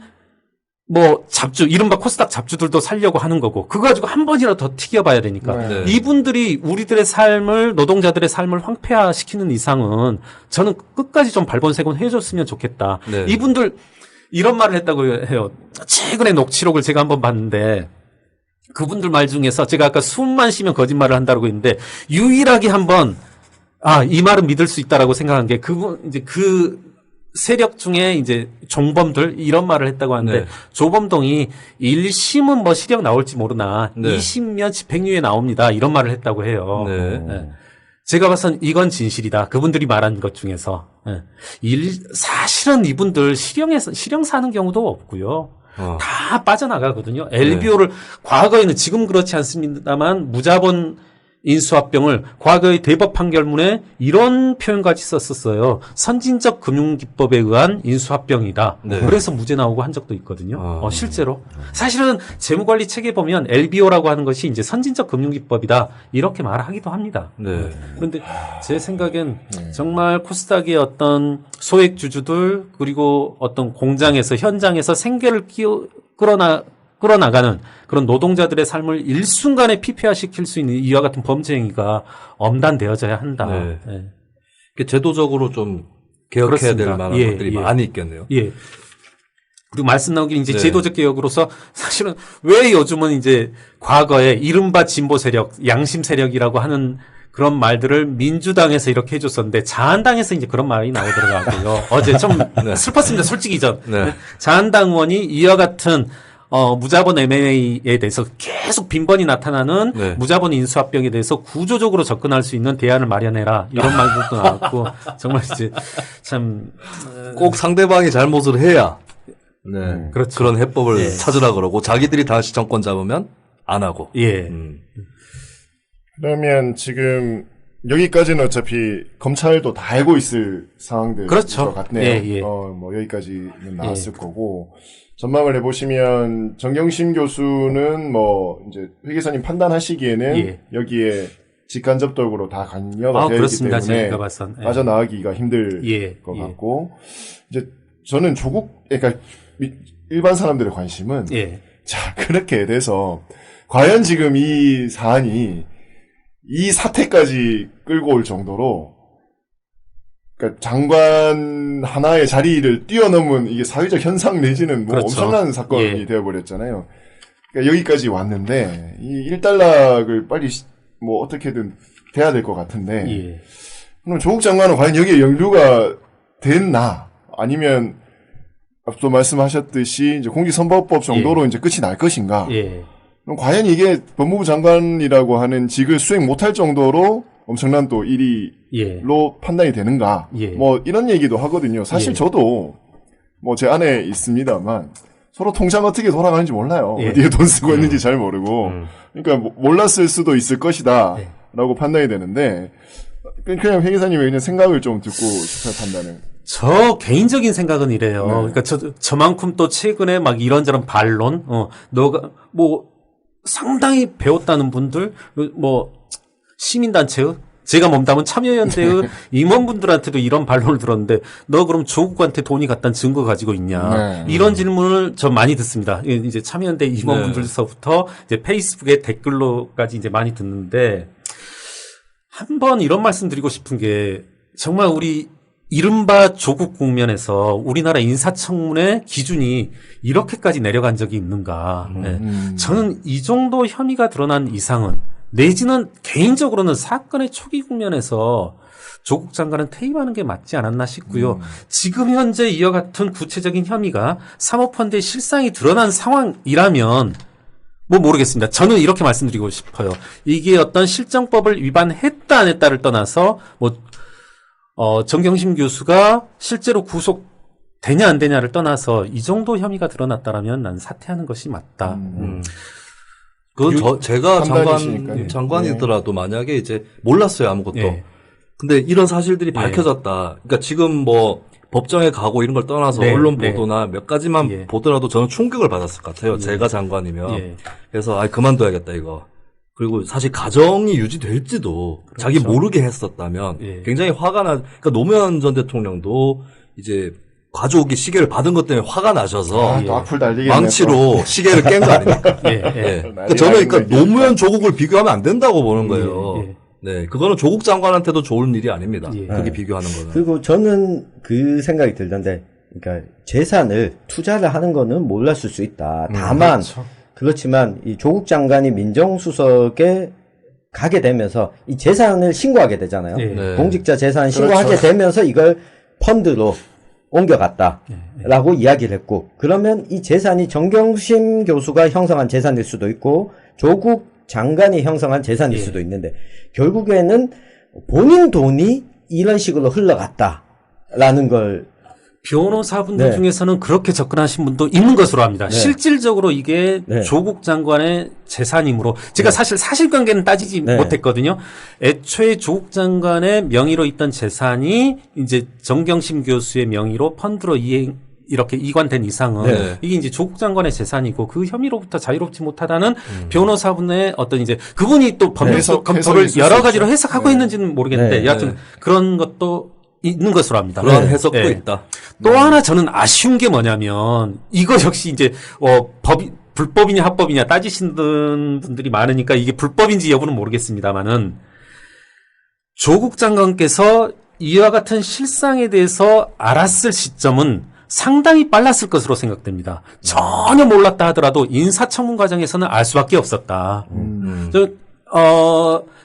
뭐 잡주, 이른바 코스닥 잡주들도 살려고 하는 거고, 그거 가지고 한 번이라도 더 튀겨봐야 되니까. 네. 이분들이 우리들의 삶을, 노동자들의 삶을 황폐화시키는 이상은 저는 끝까지 좀 발본색원 해줬으면 좋겠다. 네. 이분들 이런 말을 했다고 해요. 최근에 녹취록을 제가 한번 봤는데, 그분들 말 중에서 제가 아까 숨만 쉬면 거짓말을 한다고 했는데, 유일하게 한번, 이 말은 믿을 수 있다라고 생각한 게, 이제 그 세력 중에 이제 종범들 이런 말을 했다고 하는데, 네. 조범동이 1심은 뭐 실형 나올지 모르나, 네. 20년 집행유예 나옵니다. 이런 말을 했다고 해요. 네. 네. 제가 봐선 이건 진실이다. 그분들이 말한 것 중에서. 네. 사실은 이분들 실형 사는 경우도 없고요. 다 빠져나가거든요. LBO를 과거에는, 지금 그렇지 않습니다만 무자본 인수합병을 과거의 대법 판결문에 이런 표현까지 썼었어요. 선진적 금융기법에 의한 인수합병이다. 네. 그래서 무죄 나오고 한 적도 있거든요. 실제로. 사실은 재무관리 체계 보면 LBO라고 하는 것이 이제 선진적 금융기법이다. 이렇게 말하기도 합니다. 네. 그런데 제 생각엔 정말 코스닥의 어떤 소액주주들 그리고 어떤 공장에서 현장에서 생계를 끌어나가는 그런 노동자들의 삶을 일순간에 피폐화시킬 수 있는 이와 같은 범죄 행위가 엄단되어져야 한다. 네. 예. 제도적으로 좀 개혁해야 그렇습니다. 될 만한 예, 것들이 예. 많이 있겠네요. 예. 그리고 말씀 나오길 이제 네. 제도적 개혁으로서 사실은 왜 요즘은 이제 과거에 이른바 진보 세력, 양심 세력이라고 하는 그런 말들을 민주당에서 이렇게 해줬었는데 자한당에서 이제 그런 말이 나오더라고요. 어제 좀 슬펐습니다. 솔직히 전. 네. 자한당 의원이 이와 같은 무자본 MA에 대해서 계속 빈번히 나타나는 네. 무자본 인수합병에 대해서 구조적으로 접근할 수 있는 대안을 마련해라. 이런 말들도 나왔고 정말 이제 참 꼭 상대방이 잘못을 해야 네. 그렇죠. 그런 해법을 예. 찾으라 그러고 자기들이 다시 정권 잡으면 안 하고. 예. 그러면 지금 여기까지는 어차피 검찰도 다 알고 있을 상황들 그렇죠. 것 같네요. 예, 예. 뭐 여기까지는 나왔을 거고 전망을 해보시면 정경심 교수는 뭐 이제 회계사님 판단하시기에는 예. 여기에 직간접적으로 다 관여가 아, 되어 있기 그렇습니다. 때문에 제가 봐선. 예. 빠져나가기가 힘들 예, 것 예. 같고 이제 저는 그러니까 일반 사람들의 관심은 예. 자 그렇게 돼서 과연 지금 이 사안이 이 사태까지 끌고 올 정도로 그러니까 장관 하나의 자리를 뛰어넘은 이게 사회적 현상 내지는 뭐 그렇죠. 엄청난 사건이 예. 되어버렸잖아요. 그러니까 여기까지 왔는데 이 1달락을 빨리 뭐 어떻게든 돼야 될 것 같은데 예. 그럼 조국 장관은 과연 여기에 연루가 됐나 아니면 앞서 말씀하셨듯이 이제 공직선거법 정도로 이제 끝이 날 것인가? 예. 그럼 과연 이게 법무부 장관이라고 하는 직을 수행 못할 정도로 엄청난 또 일이로 예. 판단이 되는가? 예. 뭐 이런 얘기도 하거든요. 사실 예. 저도 뭐 제 안에 있습니다만 서로 통장 어떻게 돌아가는지 몰라요. 예. 어디에 돈 쓰고 있는지 잘 모르고. 그러니까 몰랐을 수도 있을 것이다. 예. 라고 판단이 되는데 그냥 회계사님의 그냥 생각을 좀 듣고 싶어요, 판단을. 저 개인적인 생각은 이래요. 네. 그러니까 저만큼 또 최근에 막 이런저런 반론, 너가 뭐 상당히 배웠다는 분들, 뭐 시민단체의 제가 몸담은 참여연대의 임원분들한테도 이런 반론을 들었는데 너 그럼 조국한테 돈이 갔다는 증거 가지고 있냐? 네. 이런 질문을 전 많이 듣습니다. 이제 참여연대 임원분들서부터 이제 페이스북에 댓글로까지 이제 많이 듣는데 한번 이런 말씀 드리고 싶은 게 정말 우리 이른바 조국 국면에서 우리나라 인사청문회 기준이 이렇게까지 내려간 적이 있는가. 예. 저는 이 정도 혐의가 드러난 이상은 내지는 개인적으로는 사건의 초기 국면에서 조국 장관은 퇴임하는 게 맞지 않았나 싶고요. 지금 현재 이와 같은 구체적인 혐의가 사모펀드의 실상이 드러난 상황이라면 뭐 모르겠습니다. 저는 이렇게 말씀드리고 싶어요. 이게 어떤 실정법을 위반했다 안 했다를 떠나서 정경심 교수가 실제로 구속되냐 안 되냐를 떠나서 이 정도 혐의가 드러났다라면 난 사퇴하는 것이 맞다. 그건 제가 판단이시니까요. 장관이더라도 만약에 이제 몰랐어요, 아무것도. 예. 근데 이런 사실들이 밝혀졌다. 그러니까 지금 뭐 법정에 가고 이런 걸 떠나서 네, 언론 네. 보도나 몇 가지만 예. 보더라도 저는 충격을 받았을 것 같아요. 제가 장관이면. 예. 그래서 그만둬야겠다 이거. 그리고 사실 가정이 유지될지도 자기 모르게 했었다면 예. 굉장히 화가 그러니까 노무현 전 대통령도 이제 가족이 시계를 받은 것 때문에 화가 나셔서 또 악플 달리겠네. 망치로 시계를 깬 거 아닙니까? 예, 예. 예. 난리 저는 그러니까 나는 거지. 노무현 조국을 비교하면 안 된다고 보는 거예요. 예, 예. 네, 그거는 조국 장관한테도 좋은 일이 아닙니다. 예. 그렇게 비교하는 거는. 그리고 저는 그 생각이 들던데, 그러니까 재산을 투자를 하는 거는 몰랐을 수 있다. 다만 그렇지만 이 조국 장관이 민정수석에 가게 되면서 이 재산을 신고하게 되잖아요. 예. 네. 공직자 재산 신고하게 그렇죠. 되면서 이걸 펀드로 옮겨갔다라고 이야기를 했고, 그러면 이 재산이 정경심 교수가 형성한 재산일 수도 있고 조국 장관이 형성한 재산일 예. 수도 있는데 결국에는 본인 돈이 이런 식으로 흘러갔다라는 걸 변호사분들 네. 중에서는 그렇게 접근하신 분도 있는 것으로 압니다. 네. 실질적으로 이게 네. 조국 장관의 재산이므로 제가 사실 사실관계는 따지지 네. 못했거든요. 애초에 조국 장관의 명의로 있던 재산이 이제 정경심 교수의 명의로 펀드로 이렇게 이관된 이상은 네. 이게 이제 조국 장관의 재산이고 그 혐의로부터 자유롭지 못하다는 변호사분의 어떤 이제 그분이 또 법률적 해석이 검토를 있을 여러 수 가지로 있죠. 해석하고 네. 있는지는 모르겠는데 네. 여하튼 그런 것도 있는 것으로 압니다. 그런 네. 해석도 네. 있다. 또 하나 저는 아쉬운 게 뭐냐면 이거 역시 이제 법이 불법이냐 합법이냐 따지시는 분들이 많으니까 이게 불법인지 여부는 모르겠습니다만은 조국 장관께서 이와 같은 실상에 대해서 알았을 시점은 상당히 빨랐을 것으로 생각됩니다. 전혀 몰랐다 하더라도 인사청문 과정에서는 알 수밖에 없었다.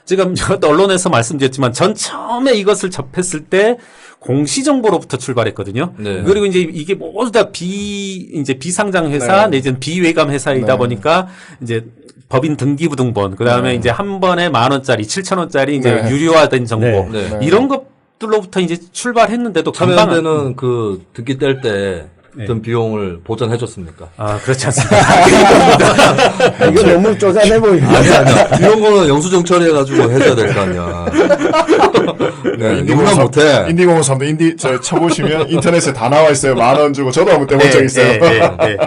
제가 언론에서 말씀드렸지만 전 처음에 이것을 접했을 때 공시정보로부터 출발했거든요. 네. 그리고 이제 이게 모두 다 비상장 회사 네. 내지는 비외감 회사이다 네. 보니까 이제 법인 등기부등본 그다음에 이제 한 번에 10,000원짜리 7,000원짜리 이제 네. 유료화된 정보 네. 네. 이런 것들로부터 이제 출발했는데도 금방 참여연대는 그 듣기 뗄 때 든 비용을 보전해줬습니까? 그렇지 않습니다. 이거 너무 쪼잔해 보인다. 아니야. 이런 거는 영수증 처리해가지고 해줘야 될 거 아니야. 네, 누구나 못해. 인디공사도 쳐보시면 인터넷에 다 나와 있어요. 10,000원 주고 저도 한번 떼본 적 있어요. 네.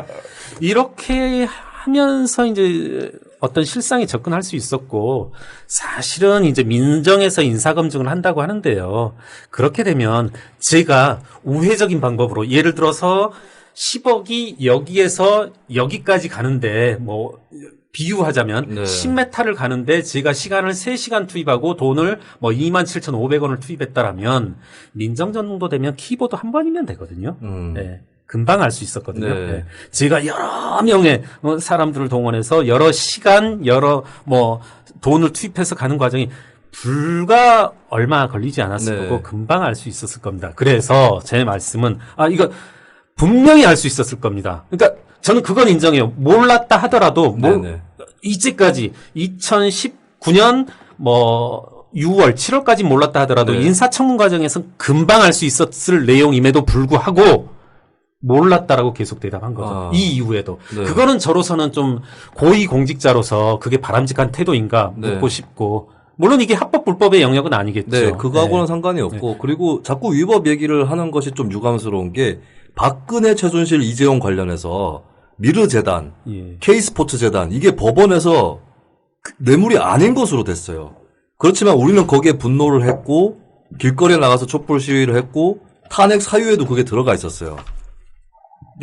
이렇게 하면서 이제 어떤 실상에 접근할 수 있었고, 사실은 이제 민정에서 인사검증을 한다고 하는데요. 그렇게 되면 제가 우회적인 방법으로, 예를 들어서 10억이 여기에서 여기까지 가는데, 뭐, 비유하자면, 네. 10m를 가는데 제가 시간을 3시간 투입하고 돈을 뭐 27,500원을 투입했다라면, 민정전공도 되면 키보드 한 번이면 되거든요. 네. 금방 알 수 있었거든요. 네. 네. 제가 여러 명의 사람들을 동원해서 여러 시간, 여러 뭐 돈을 투입해서 가는 과정이 불과 얼마 걸리지 않았을 네. 거고 금방 알 수 있었을 겁니다. 그래서 제 말씀은 이거 분명히 알 수 있었을 겁니다. 그러니까 저는 그건 인정해요. 몰랐다 하더라도 네네. 이제까지 2019년 뭐 6월, 7월까지 몰랐다 하더라도 네. 인사청문 과정에서 금방 알 수 있었을 내용임에도 불구하고 몰랐다라고 계속 대답한 거죠. 이 이후에도. 네. 그거는 저로서는 좀 고위공직자로서 그게 바람직한 태도인가 네. 묻고 싶고, 물론 이게 합법 불법의 영역은 아니겠죠. 네, 그거하고는 네. 상관이 없고 그리고 자꾸 위법 얘기를 하는 것이 좀 유감스러운 게 박근혜, 최순실, 이재용 관련해서 미르재단, 예. K스포츠재단 이게 법원에서 뇌물이 아닌 것으로 됐어요. 그렇지만 우리는 거기에 분노를 했고 길거리에 나가서 촛불 시위를 했고 탄핵 사유에도 그게 들어가 있었어요.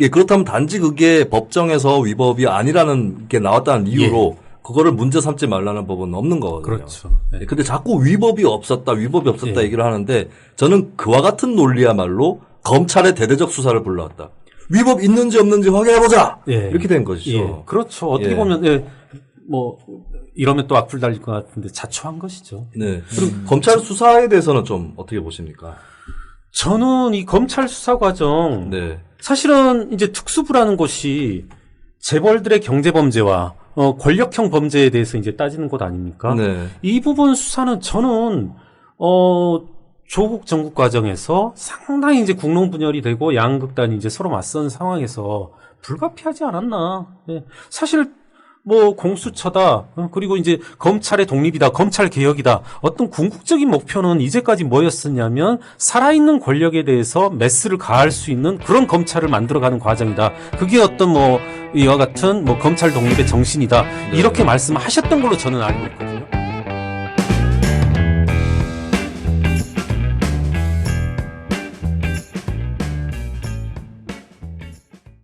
예, 그렇다면 단지 그게 법정에서 위법이 아니라는 게 나왔다는 이유로 그거를 문제 삼지 말라는 법은 없는 거거든요. 그렇죠. 네. 근데 자꾸 위법이 없었다 예. 얘기를 하는데 저는 그와 같은 논리야말로 검찰의 대대적 수사를 불러왔다. 위법 있는지 없는지 확인해보자! 예. 이렇게 된 것이죠. 예. 그렇죠. 어떻게 예. 보면, 뭐, 이러면 또 악플 달릴 것 같은데 자초한 것이죠. 네. 그리고 검찰 수사에 대해서는 좀 어떻게 보십니까? 저는 이 검찰 수사 과정, 네. 사실은 이제 특수부라는 곳이 재벌들의 경제범죄와 권력형 범죄에 대해서 이제 따지는 곳 아닙니까? 네. 이 부분 수사는 저는 조국 정국 과정에서 상당히 이제 국론분열이 되고 양극단이 이제 서로 맞선 상황에서 불가피하지 않았나. 예. 사실 뭐 공수처다. 그리고 이제 검찰의 독립이다. 검찰 개혁이다. 어떤 궁극적인 목표는 이제까지 뭐였었냐면 살아있는 권력에 대해서 메스를 가할 수 있는 그런 검찰을 만들어가는 과정이다. 그게 어떤 뭐 이와 같은 뭐 검찰 독립의 정신이다. 이렇게 말씀하셨던 걸로 저는 알고 있거든요.